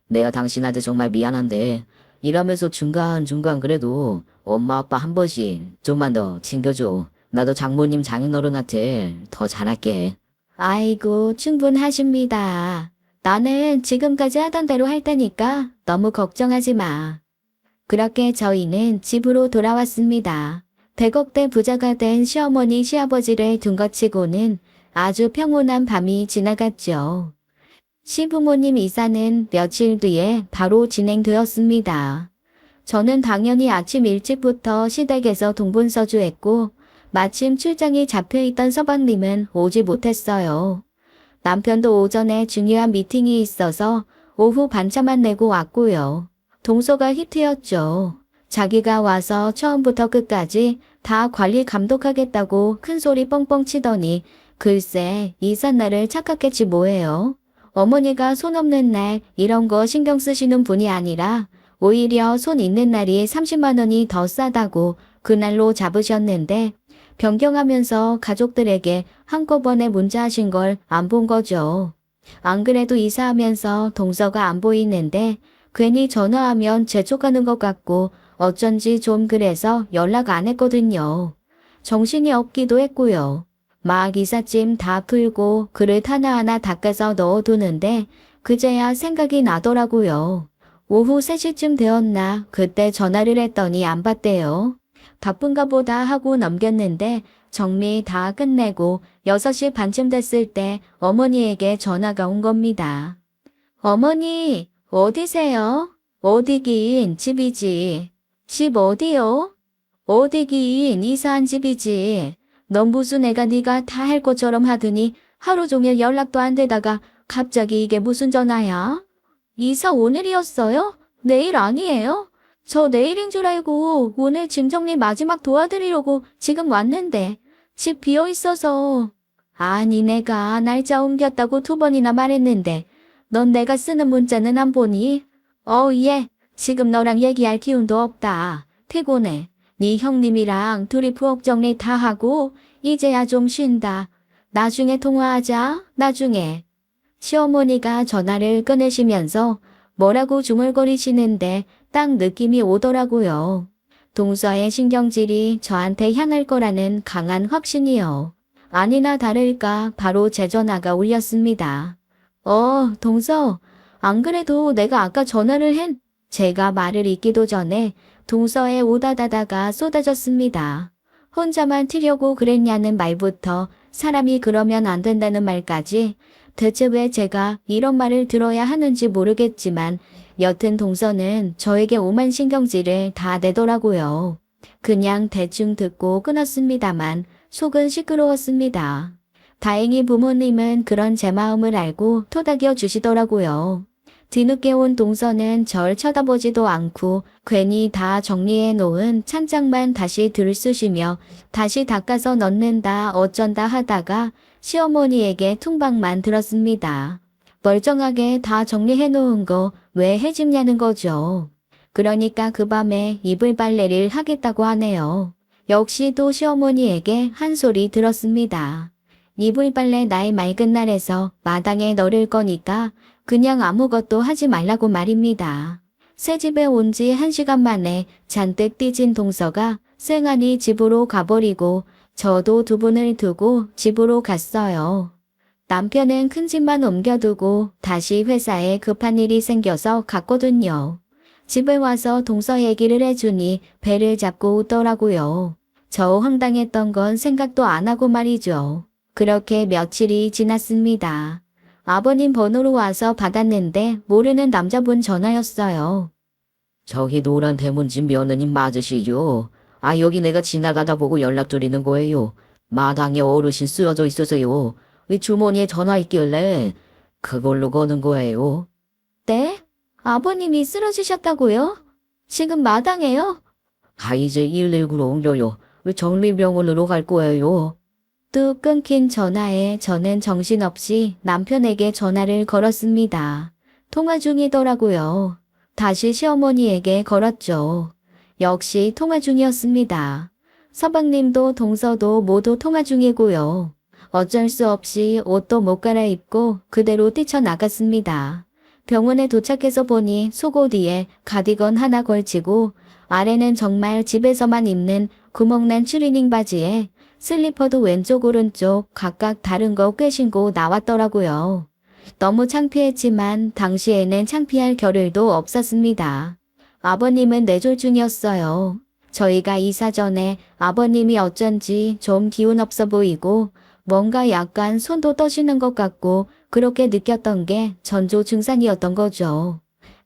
내가 당신한테 정말 미안한데, 일하면서 중간중간 그래도 엄마 아빠 한 번씩 좀만 더 챙겨줘. 나도 장모님 장인어른한테 더 잘할게. 아이고, 충분하십니다. 나는 지금까지 하던 대로 할 테니까 너무 걱정하지 마. 그렇게 저희는 집으로 돌아왔습니다. 100억대 부자가 된 시어머니 시아버지를 둔거치고는 아주 평온한 밤이 지나갔죠. 시부모님 이사는 며칠 뒤에 바로 진행되었습니다. 저는 당연히 아침 일찍부터 시댁에서 동분서주했고 마침 출장이 잡혀있던 서방님은 오지 못했어요. 남편도 오전에 중요한 미팅이 있어서 오후 반차만 내고 왔고요. 동서가 히트였죠. 자기가 와서 처음부터 끝까지 다 관리 감독하겠다고 큰소리 뻥뻥 치더니 글쎄 이삿날을 착각했지 뭐예요. 어머니가 손 없는 날 이런 거 신경 쓰시는 분이 아니라 오히려 손 있는 날이 30만 원이 더 싸다고 그날로 잡으셨는데 변경하면서 가족들에게 한꺼번에 문자하신 걸 안 본 거죠. 안 그래도 이사하면서 동서가 안 보이는데 괜히 전화하면 재촉하는 것 같고 어쩐지 좀 그래서 연락 안 했거든요. 정신이 없기도 했고요. 막 이삿짐 다 풀고 그릇 하나하나 닦아서 넣어두는데 그제야 생각이 나더라고요. 오후 3시쯤 되었나 그때 전화를 했더니 안 받대요. 바쁜가 보다 하고 넘겼는데 정리 다 끝내고 6시 반쯤 됐을 때 어머니에게 전화가 온 겁니다. 어머니, 어디세요? 어디긴 집이지. 집 어디요? 어디긴 이사한 집이지. 넌 무슨 애가 네가 다 할 것처럼 하더니 하루 종일 연락도 안 되다가 갑자기 이게 무슨 전화야? 이사 오늘이었어요? 내일 아니에요? 저 내일인 줄 알고 오늘 짐 정리 마지막 도와드리려고 지금 왔는데 집 비어 있어서. 아니 내가 날짜 옮겼다고 2번이나 말했는데 넌 내가 쓰는 문자는 안 보니? 얘 지금 너랑 얘기할 기운도 없다. 피곤해. 네 형님이랑 둘이 부엌 정리 다 하고 이제야 좀 쉰다. 나중에 통화하자. 나중에. 시어머니가 전화를 끊으시면서 뭐라고 중얼거리시는데 딱 느낌이 오더라고요. 동서의 신경질이 저한테 향할 거라는 강한 확신이요. 아니나 다를까 바로 제 전화가 울렸습니다. 동서. 안 그래도 내가 아까 전화를 제가 말을 잇기도 전에 동서의 오다다다가 쏟아졌습니다. 혼자만 튀려고 그랬냐는 말부터 사람이 그러면 안 된다는 말까지 대체 왜 제가 이런 말을 들어야 하는지 모르겠지만 여튼 동서는 저에게 오만 신경질을 다 내더라고요. 그냥 대충 듣고 끊었습니다만 속은 시끄러웠습니다. 다행히 부모님은 그런 제 마음을 알고 토닥여 주시더라고요. 뒤늦게 온 동서는 절 쳐다보지도 않고 괜히 다 정리해 놓은 찬장만 다시 들쑤시며 다시 닦아서 넣는다 어쩐다 하다가 시어머니에게 퉁박만 들었습니다. 멀쩡하게 다 정리해 놓은 거 왜 해집냐는 거죠. 그러니까 그 밤에 이불 빨래를 하겠다고 하네요. 역시 또 시어머니에게 한 소리 들었습니다. 이불 빨래 나의 맑은 날에서 마당에 널을 거니까 그냥 아무것도 하지 말라고 말입니다. 새 집에 온 지 1시간 만에 잔뜩 삐진 동서가 쌩하니 집으로 가버리고 저도 두 분을 두고 집으로 갔어요. 남편은 큰 집만 옮겨두고 다시 회사에 급한 일이 생겨서 갔거든요. 집에 와서 동서 얘기를 해주니 배를 잡고 웃더라고요. 저 황당했던 건 생각도 안 하고 말이죠. 그렇게 며칠이 지났습니다. 아버님 번호로 와서 받았는데 모르는 남자분 전화였어요. 저기 노란 대문집 며느님 맞으시죠? 아, 여기 내가 지나가다 보고 연락드리는 거예요. 마당에 어르신 쓰러져 있어서요. 왜 주머니에 전화 있길래 그걸로 거는 거예요. 네? 아버님이 쓰러지셨다고요? 지금 마당에요? 이제 119로 옮겨요. 왜 정밀병원으로 갈 거예요? 뚝 끊긴 전화에 저는 정신없이 남편에게 전화를 걸었습니다. 통화 중이더라고요. 다시 시어머니에게 걸었죠. 역시 통화 중이었습니다. 서방님도 동서도 모두 통화 중이고요. 어쩔 수 없이 옷도 못 갈아입고 그대로 뛰쳐나갔습니다. 병원에 도착해서 보니 속옷 위에 가디건 하나 걸치고 아래는 정말 집에서만 입는 구멍난 추리닝 바지에 슬리퍼도 왼쪽 오른쪽 각각 다른 거 꿰신고 나왔더라고요. 너무 창피했지만 당시에는 창피할 겨를도 없었습니다. 아버님은 뇌졸 중이었어요. 저희가 이사 전에 아버님이 어쩐지 좀 기운 없어 보이고 뭔가 약간 손도 떠시는 것 같고 그렇게 느꼈던 게 전조 증상이었던 거죠.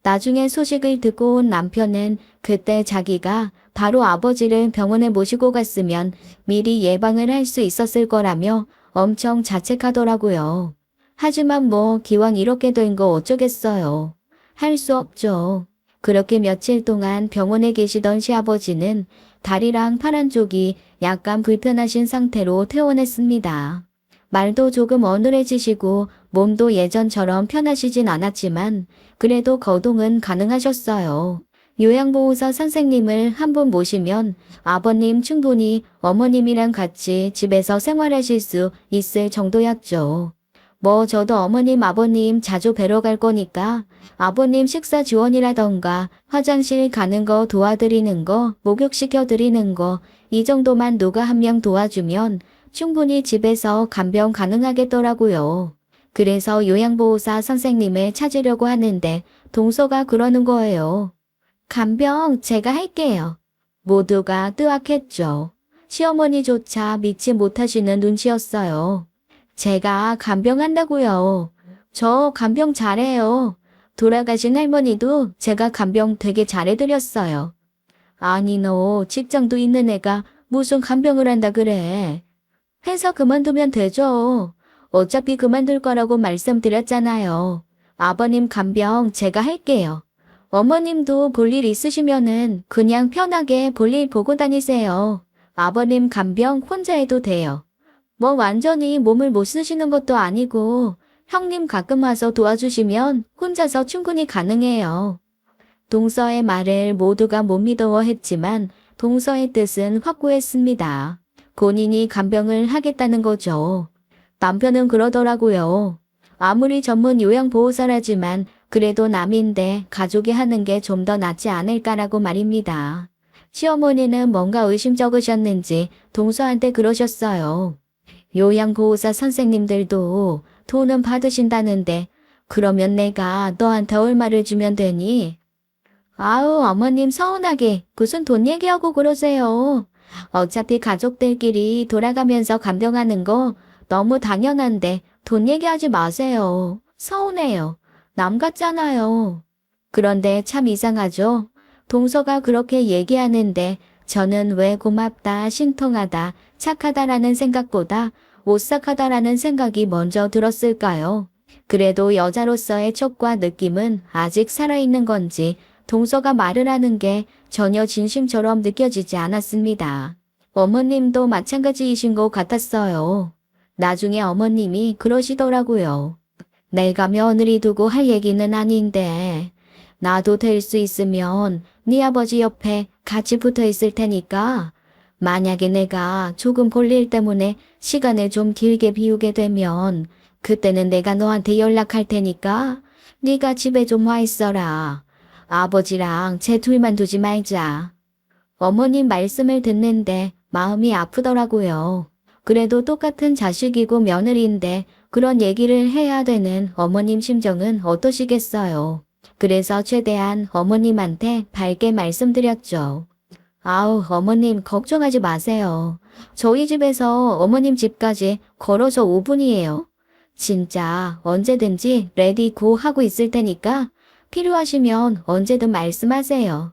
나중에 소식을 듣고 온 남편은 그때 자기가 바로 아버지를 병원에 모시고 갔으면 미리 예방을 할 수 있었을 거라며 엄청 자책하더라고요. 하지만 뭐 기왕 이렇게 된 거 어쩌겠어요. 할 수 없죠. 그렇게 며칠 동안 병원에 계시던 시아버지는 다리랑 팔 한쪽이 약간 불편하신 상태로 퇴원했습니다. 말도 조금 어눌해지시고 몸도 예전처럼 편하시진 않았지만 그래도 거동은 가능하셨어요. 요양보호사 선생님을 한 분 모시면 아버님 충분히 어머님이랑 같이 집에서 생활하실 수 있을 정도였죠. 뭐 저도 어머님 아버님 자주 뵈러 갈 거니까 아버님 식사 지원이라던가 화장실 가는 거 도와드리는 거 목욕시켜 드리는 거 이 정도만 누가 한 명 도와주면 충분히 집에서 간병 가능하겠더라고요. 그래서 요양보호사 선생님을 찾으려고 하는데 동서가 그러는 거예요. 간병 제가 할게요. 모두가 뜨악했죠. 시어머니조차 믿지 못하시는 눈치였어요. 제가 간병한다고요. 저 간병 잘해요. 돌아가신 할머니도 제가 간병 되게 잘해드렸어요. 아니 너 직장도 있는 애가 무슨 간병을 한다 그래. 회사 그만두면 되죠. 어차피 그만둘 거라고 말씀드렸잖아요. 아버님 간병 제가 할게요. 어머님도 볼 일 있으시면은 그냥 편하게 볼 일 보고 다니세요. 아버님 간병 혼자 해도 돼요. 뭐 완전히 몸을 못 쓰시는 것도 아니고 형님 가끔 와서 도와주시면 혼자서 충분히 가능해요. 동서의 말을 모두가 못 믿어했지만 동서의 뜻은 확고했습니다. 본인이 간병을 하겠다는 거죠. 남편은 그러더라고요. 아무리 전문 요양보호사라지만 그래도 남인데 가족이 하는 게 좀 더 낫지 않을까라고 말입니다. 시어머니는 뭔가 의심쩍으셨는지 동서한테 그러셨어요. 요양보호사 선생님들도 돈은 받으신다는데 그러면 내가 너한테 얼마를 주면 되니? 아우 어머님 서운하게 무슨 돈 얘기하고 그러세요. 어차피 가족들끼리 돌아가면서 간병하는 거 너무 당연한데 돈 얘기하지 마세요. 서운해요. 남 같잖아요. 그런데 참 이상하죠? 동서가 그렇게 얘기하는데 저는 왜 고맙다, 신통하다, 착하다라는 생각보다 오싹하다라는 생각이 먼저 들었을까요? 그래도 여자로서의 촉과 느낌은 아직 살아있는 건지 동서가 말을 하는 게 전혀 진심처럼 느껴지지 않았습니다. 어머님도 마찬가지이신 것 같았어요. 나중에 어머님이 그러시더라고요. 내가 며느리 두고 할 얘기는 아닌데 나도 될 수 있으면 네 아버지 옆에 같이 붙어 있을 테니까 만약에 내가 조금 볼 일 때문에 시간을 좀 길게 비우게 되면 그때는 내가 너한테 연락할 테니까 네가 집에 좀 와 있어라. 아버지랑 제 둘만 두지 말자. 어머님 말씀을 듣는데 마음이 아프더라고요. 그래도 똑같은 자식이고 며느리인데 그런 얘기를 해야 되는 어머님 심정은 어떠시겠어요. 그래서 최대한 어머님한테 밝게 말씀드렸죠. 아우 어머님 걱정하지 마세요. 저희 집에서 어머님 집까지 걸어서 5분이에요. 진짜 언제든지 레디 고 하고 있을 테니까 필요하시면 언제든 말씀하세요.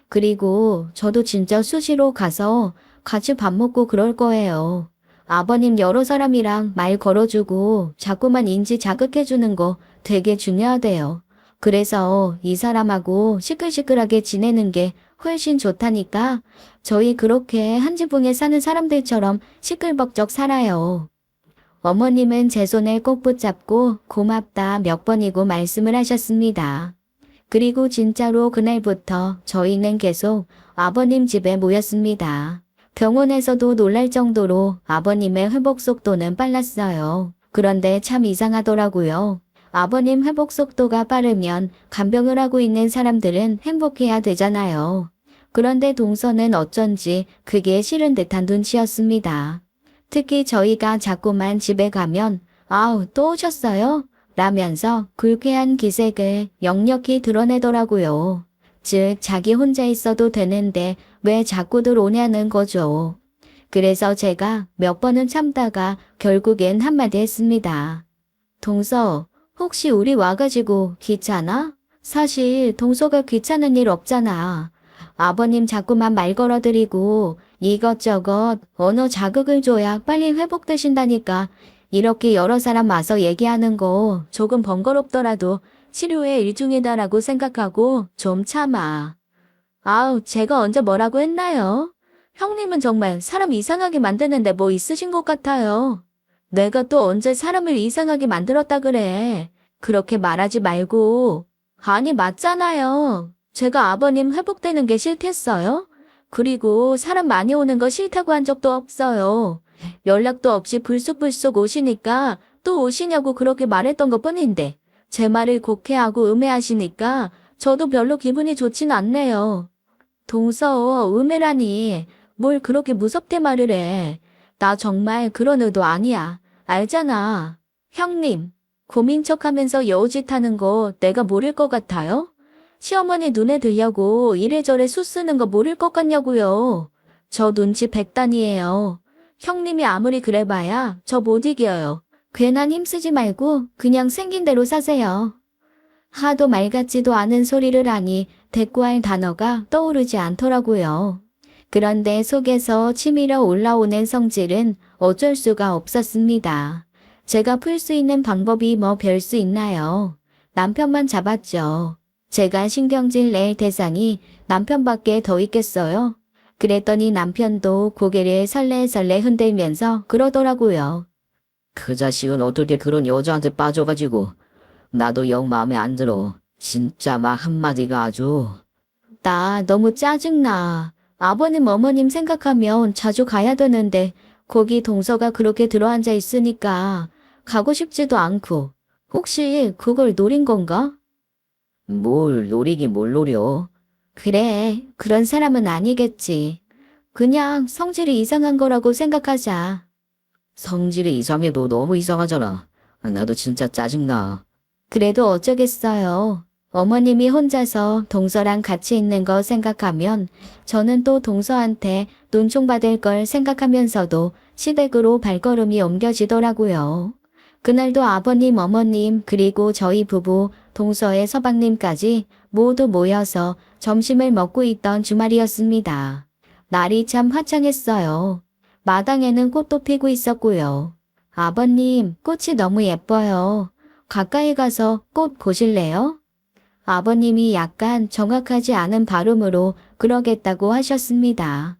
그리고 저도 진짜 수시로 가서 같이 밥 먹고 그럴 거예요. 아버님 여러 사람이랑 말 걸어주고 자꾸만 인지 자극해주는 거 되게 중요하대요. 그래서 이 사람하고 시끌시끌하게 지내는 게 훨씬 좋다니까. 저희 그렇게 한 지붕에 사는 사람들처럼 시끌벅적 살아요. 어머님은 제 손을 꼭 붙잡고 고맙다 몇 번이고 말씀을 하셨습니다. 그리고 진짜로 그날부터 저희는 계속 아버님 집에 모였습니다. 병원에서도 놀랄 정도로 아버님의 회복 속도는 빨랐어요. 그런데 참 이상하더라고요. 아버님 회복 속도가 빠르면 간병을 하고 있는 사람들은 행복해야 되잖아요. 그런데 동서는 어쩐지 그게 싫은 듯한 눈치였습니다. 특히 저희가 자꾸만 집에 가면 아우 또 오셨어요? 라면서 불쾌한 기색을 역력히 드러내더라고요. 즉 자기 혼자 있어도 되는데 왜 자꾸들 오냐는 거죠. 그래서 제가 몇 번은 참다가 결국엔 한마디 했습니다. 동서, 혹시 우리 와가지고 귀찮아? 사실 동서가 귀찮은 일 없잖아. 아버님 자꾸만 말 걸어드리고 이것저것 언어 자극을 줘야 빨리 회복되신다니까. 이렇게 여러 사람 와서 얘기하는 거 조금 번거롭더라도 치료의 일종이다라고 생각하고 좀 참아. 아우, 제가 언제 뭐라고 했나요? 형님은 정말 사람 이상하게 만드는데 뭐 있으신 것 같아요. 내가 또 언제 사람을 이상하게 만들었다 그래. 그렇게 말하지 말고. 아니, 맞잖아요. 제가 아버님 회복되는 게 싫겠어요? 그리고 사람 많이 오는 거 싫다고 한 적도 없어요. 연락도 없이 불쑥불쑥 오시니까 또 오시냐고 그렇게 말했던 것 뿐인데 제 말을 곡해하고 음해하시니까 저도 별로 기분이 좋진 않네요. 동서, 음해라니 뭘 그렇게 무섭게 말을 해. 나 정말 그런 의도 아니야. 알잖아. 형님, 고민 척하면서 여우짓 하는 거 내가 모를 것 같아요? 시어머니 눈에 들려고 이래저래 수 쓰는 거 모를 것 같냐고요. 저 눈치 백단이에요. 형님이 아무리 그래봐야 저 못 이겨요. 괜한 힘쓰지 말고 그냥 생긴 대로 사세요. 하도 말 같지도 않은 소리를 하니 대꾸할 단어가 떠오르지 않더라고요. 그런데 속에서 치밀어 올라오는 성질은 어쩔 수가 없었습니다. 제가 풀 수 있는 방법이 뭐 별 수 있나요? 남편만 잡았죠. 제가 신경질 낼 대상이 남편밖에 더 있겠어요? 그랬더니 남편도 고개를 설레설레 흔들면서 그러더라고요. 그 자식은 어떻게 그런 여자한테 빠져가지고. 나도 영 마음에 안 들어. 진짜 막 한마디가 아주. 나 너무 짜증나. 아버님 어머님 생각하면 자주 가야 되는데 거기 동서가 그렇게 들어앉아 있으니까 가고 싶지도 않고. 혹시 그걸 노린 건가? 뭘 노리긴 뭘 노려. 그래, 그런 사람은 아니겠지. 그냥 성질이 이상한 거라고 생각하자. 성질이 이상해도 너무 이상하잖아. 나도 진짜 짜증나. 그래도 어쩌겠어요. 어머님이 혼자서 동서랑 같이 있는 거 생각하면 저는 또 동서한테 눈총받을 걸 생각하면서도 시댁으로 발걸음이 옮겨지더라고요. 그날도 아버님, 어머님, 그리고 저희 부부, 동서의 서방님까지 모두 모여서 점심을 먹고 있던 주말이었습니다. 날이 참 화창했어요. 마당에는 꽃도 피고 있었고요. 아버님, 꽃이 너무 예뻐요. 가까이 가서 꽃 보실래요? 아버님이 약간 정확하지 않은 발음으로 그러겠다고 하셨습니다.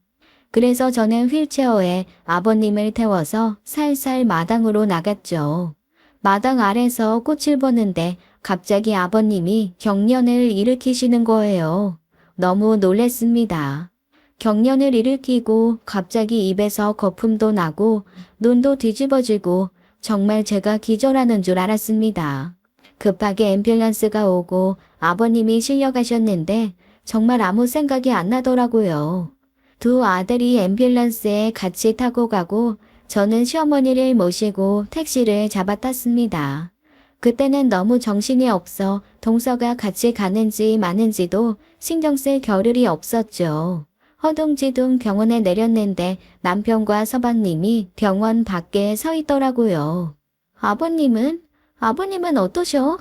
그래서 저는 휠체어에 아버님을 태워서 살살 마당으로 나갔죠. 마당 아래서 꽃을 보는데 갑자기 아버님이 경련을 일으키시는 거예요. 너무 놀랬습니다. 경련을 일으키고 갑자기 입에서 거품도 나고 눈도 뒤집어지고 정말 제가 기절하는 줄 알았습니다. 급하게 앰뷸런스가 오고 아버님이 실려가셨는데 정말 아무 생각이 안 나더라고요. 두 아들이 앰뷸런스에 같이 타고 가고 저는 시어머니를 모시고 택시를 잡아 탔습니다. 그때는 너무 정신이 없어 동서가 같이 가는지 마는지도 신경 쓸 겨를이 없었죠. 허둥지둥 병원에 내렸는데 남편과 서방님이 병원 밖에 서 있더라고요. 아버님은 어떠셔?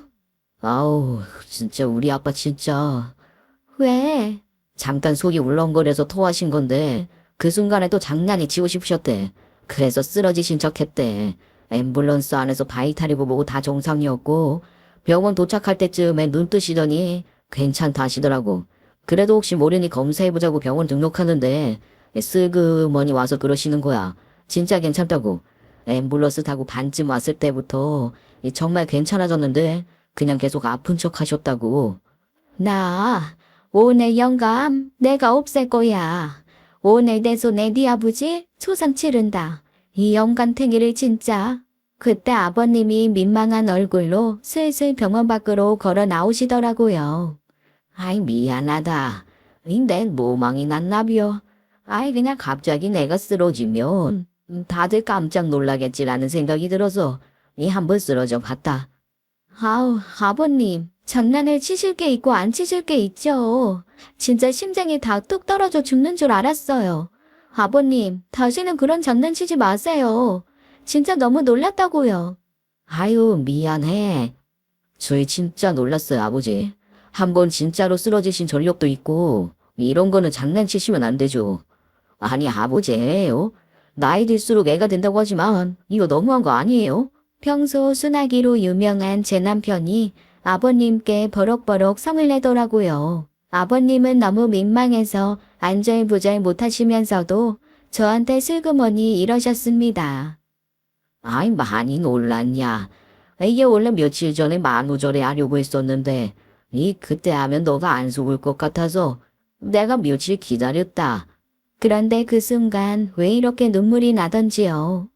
아우, 진짜 우리 아빠 진짜. 왜? 잠깐 속이 울렁거려서 토하신 건데 그 순간에 또 장난이 치고 싶으셨대. 그래서 쓰러지신 척했대. 앰뷸런스 안에서 바이탈이고 뭐고 다 정상이었고 병원 도착할 때쯤에 눈 뜨시더니 괜찮다 하시더라고. 그래도 혹시 모르니 검사해보자고 병원 등록하는데 슬그머니 와서 그러시는 거야. 진짜 괜찮다고. 앰뷸런스 타고 반쯤 왔을 때부터 정말 괜찮아졌는데 그냥 계속 아픈 척 하셨다고. 나 오늘 영감 내가 없앨 거야. 오늘 내 손에 네 아버지 초상 치른다. 이 영감탱이를 진짜. 그때 아버님이 민망한 얼굴로 슬슬 병원 밖으로 걸어 나오시더라고요. 아이 미안하다. 내 모망이 났나벼. 아이 그냥 갑자기 내가 쓰러지면 다들 깜짝 놀라겠지라는 생각이 들어서 한번 쓰러져 봤다. 아우, 아버님, 장난을 치실 게 있고 안 치실 게 있죠. 진짜 심장이 다 뚝 떨어져 죽는 줄 알았어요. 아버님, 다시는 그런 장난치지 마세요. 진짜 너무 놀랐다고요. 아유 미안해. 저희 진짜 놀랐어요 아버지. 한번 진짜로 쓰러지신 전력도 있고 이런 거는 장난치시면 안 되죠. 아니 아버지예요. 나이 들수록 애가 된다고 하지만 이거 너무한 거 아니에요? 평소 순하기로 유명한 제 남편이 아버님께 버럭버럭 성을 내더라고요. 아버님은 너무 민망해서 안절부절 못하시면서도 저한테 슬그머니 이러셨습니다. 아이 많이 놀랐냐. 이게 원래 며칠 전에 만우절에 하려고 했었는데 그때 하면 너가 안 속을 것 같아서 내가 며칠 기다렸다. 그런데 그 순간 왜 이렇게 눈물이 나던지요.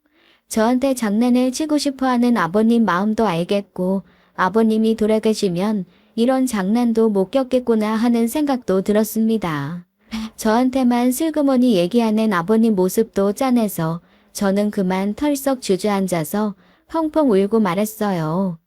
저한테 장난을 치고 싶어하는 아버님 마음도 알겠고 아버님이 돌아가시면 이런 장난도 못 겪겠구나 하는 생각도 들었습니다. 저한테만 슬그머니 얘기하는 아버님 모습도 짠해서 저는 그만 털썩 주저앉아서 펑펑 울고 말았어요.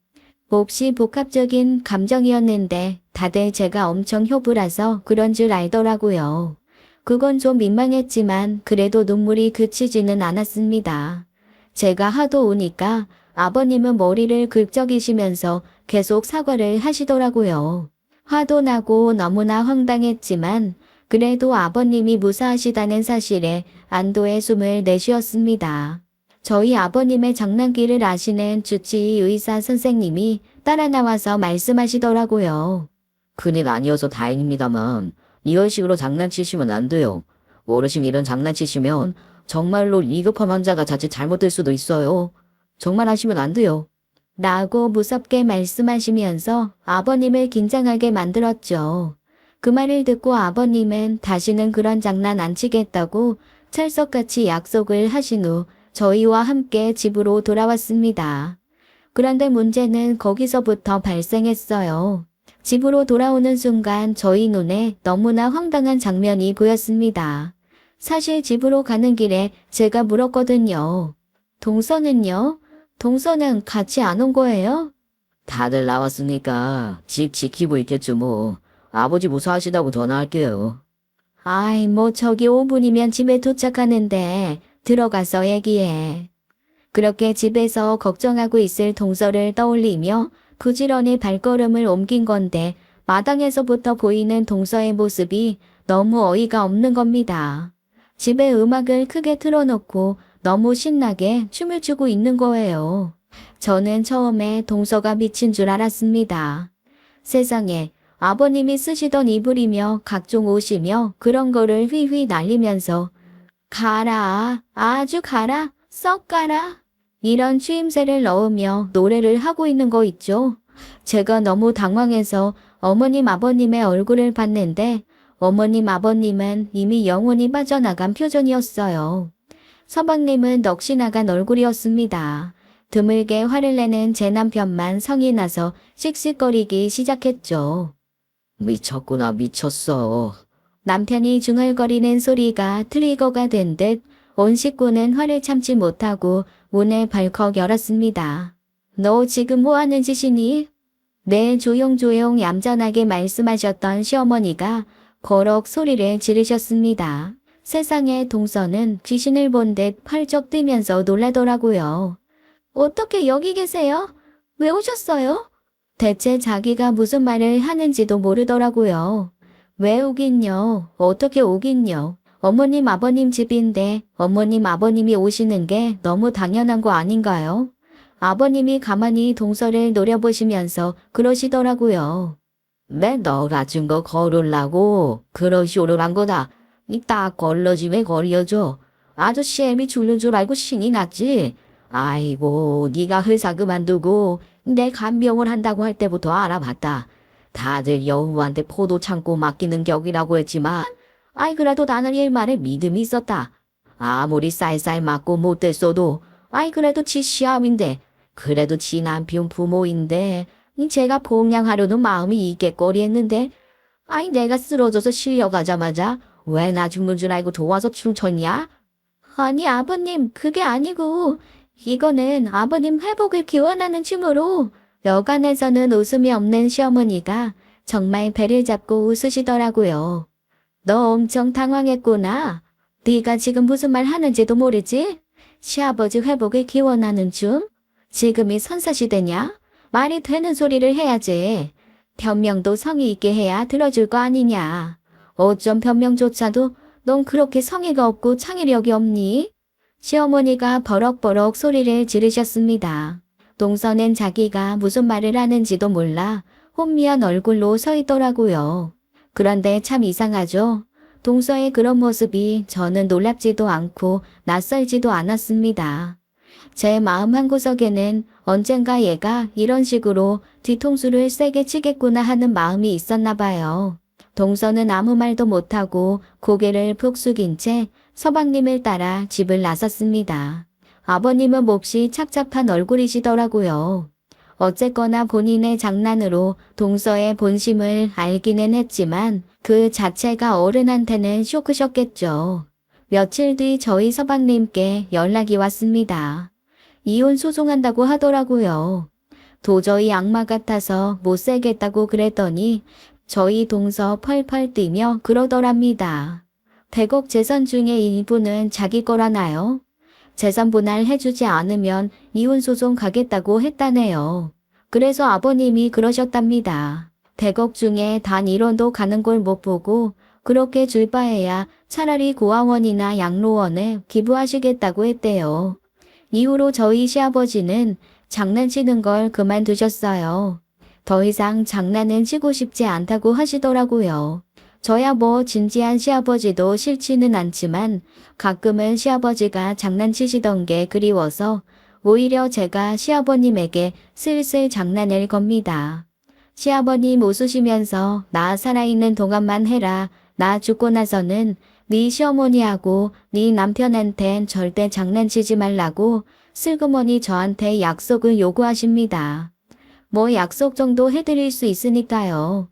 몹시 복합적인 감정이었는데 다들 제가 엄청 효부라서 그런 줄 알더라고요. 그건 좀 민망했지만 그래도 눈물이 그치지는 않았습니다. 제가 하도 우니까 아버님은 머리를 긁적이시면서 계속 사과를 하시더라고요. 화도 나고 너무나 황당했지만 그래도 아버님이 무사하시다는 사실에 안도의 숨을 내쉬었습니다. 저희 아버님의 장난기를 아시는 주치의 의사 선생님이 따라 나와서 말씀하시더라고요. 큰일 아니어서 다행입니다만 이런 식으로 장난치시면 안 돼요. 어르신 이런 장난치시면 정말로 위급한 환자가 자칫 잘못될 수도 있어요. 정말 하시면 안 돼요. 라고 무섭게 말씀하시면서 아버님을 긴장하게 만들었죠. 그 말을 듣고 아버님은 다시는 그런 장난 안 치겠다고 찰석같이 약속을 하신 후 저희와 함께 집으로 돌아왔습니다. 그런데 문제는 거기서부터 발생했어요. 집으로 돌아오는 순간 저희 눈에 너무나 황당한 장면이 보였습니다. 사실 집으로 가는 길에 제가 물었거든요. 동서는요? 동서는 같이 안 온 거예요? 다들 나왔으니까 집 지키고 있겠죠 뭐. 아버지 무사하시다고 전화할게요. 아이, 뭐 저기 5분이면 집에 도착하는데 들어가서 얘기해. 그렇게 집에서 걱정하고 있을 동서를 떠올리며 부지런히 발걸음을 옮긴 건데 마당에서부터 보이는 동서의 모습이 너무 어이가 없는 겁니다. 집에 음악을 크게 틀어놓고 너무 신나게 춤을 추고 있는 거예요. 저는 처음에 동서가 미친 줄 알았습니다. 세상에 아버님이 쓰시던 이불이며 각종 옷이며 그런 거를 휘휘 날리면서 가라, 아주 가라, 썩 가라 이런 추임새를 넣으며 노래를 하고 있는 거 있죠. 제가 너무 당황해서 어머님 아버님의 얼굴을 봤는데 어머님 아버님은 이미 영혼이 빠져나간 표정이었어요. 서방님은 넋이 나간 얼굴이었습니다. 드물게 화를 내는 제 남편만 성이 나서 씩씩거리기 시작했죠. 미쳤구나 미쳤어. 남편이 중얼거리는 소리가 트리거가 된 듯 온 식구는 화를 참지 못하고 문을 벌컥 열었습니다. 너 지금 뭐 하는 짓이니? 네, 조용조용 얌전하게 말씀하셨던 시어머니가 거럭 소리를 지르셨습니다. 세상에 동서는 귀신을 본 듯 펄쩍 뛰면서 놀라더라고요. 어떻게 여기 계세요? 왜 오셨어요? 대체 자기가 무슨 말을 하는지도 모르더라고요. 왜 오긴요? 어떻게 오긴요? 어머님 아버님 집인데 어머님 아버님이 오시는 게 너무 당연한 거 아닌가요? 아버님이 가만히 동서를 노려보시면서 그러시더라고요. 내 너가 준 거 거르려고 그러시오를 한 거다. 이 딱 걸러지면 걸려줘. 아저씨 애미 죽는 줄 알고 신이 났지. 아이고 네가 회사 그만두고 내 간병을 한다고 할 때부터 알아봤다. 다들 여우한테 포도 창고 맡기는 격이라고 했지만 아이 그래도 나는 일만에 믿음이 있었다. 아무리 쌀쌀 맞고 못됐어도 아이 그래도 지 시암인데 그래도 지 남편 부모인데 제가 봉양하려는 마음이 있겠거리 했는데 아이 내가 쓰러져서 실려가자마자 왜 나 죽는 줄 알고 도와서 춤췄냐? 아니 아버님 그게 아니고 이거는 아버님 회복을 기원하는 춤으로 여간에서는 웃음이 없는 시어머니가 정말 배를 잡고 웃으시더라고요. 너 엄청 당황했구나. 네가 지금 무슨 말 하는지도 모르지? 시아버지 회복을 기원하는 춤? 지금이 선사시대냐? 말이 되는 소리를 해야지. 변명도 성의 있게 해야 들어줄 거 아니냐. 어쩜 변명조차도 넌 그렇게 성의가 없고 창의력이 없니? 시어머니가 버럭버럭 소리를 지르셨습니다. 동서는 자기가 무슨 말을 하는지도 몰라 혼미한 얼굴로 서 있더라고요. 그런데 참 이상하죠. 동서의 그런 모습이 저는 놀랍지도 않고 낯설지도 않았습니다. 제 마음 한구석에는 언젠가 얘가 이런 식으로 뒤통수를 세게 치겠구나 하는 마음이 있었나 봐요. 동서는 아무 말도 못하고 고개를 푹 숙인 채 서방님을 따라 집을 나섰습니다. 아버님은 몹시 착잡한 얼굴이시더라고요. 어쨌거나 본인의 장난으로 동서의 본심을 알기는 했지만 그 자체가 어른한테는 쇼크셨겠죠. 며칠 뒤 저희 서방님께 연락이 왔습니다. 이혼 소송한다고 하더라고요. 도저히 악마 같아서 못 살겠다고 그랬더니 저희 동서 펄펄 뛰며 그러더랍니다. 100억 재산 중에 일부는 자기 거라나요? 재산 분할해주지 않으면 이혼 소송 가겠다고 했다네요. 그래서 아버님이 그러셨답니다. 100억 중에 단 1원도 가는 걸 못 보고 그렇게 줄 바에야 차라리 고아원이나 양로원에 기부하시겠다고 했대요. 이후로 저희 시아버지는 장난치는 걸 그만두셨어요. 더 이상 장난은 치고 싶지 않다고 하시더라고요. 저야 뭐 진지한 시아버지도 싫지는 않지만 가끔은 시아버지가 장난치시던 게 그리워서 오히려 제가 시아버님에게 슬슬 장난을 겁니다. 시아버님 웃으시면서 나 살아있는 동안만 해라. 나 죽고 나서는 네 시어머니하고 네 남편한텐 절대 장난치지 말라고 슬그머니 저한테 약속을 요구하십니다. 뭐 약속 정도 해드릴 수 있으니까요.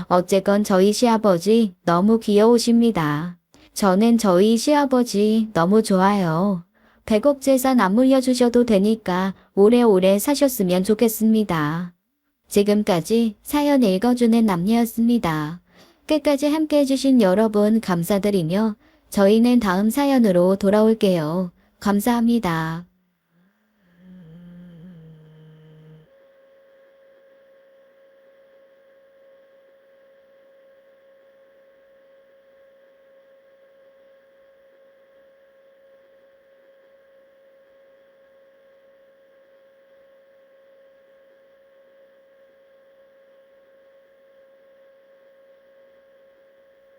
어쨌건 저희 시아버지 너무 귀여우십니다. 저는 저희 시아버지 너무 좋아요. 100억 재산 안 물려주셔도 되니까 오래오래 사셨으면 좋겠습니다. 지금까지 사연 읽어주는 남녀였습니다. 끝까지 함께 해주신 여러분 감사드리며 저희는 다음 사연으로 돌아올게요. 감사합니다.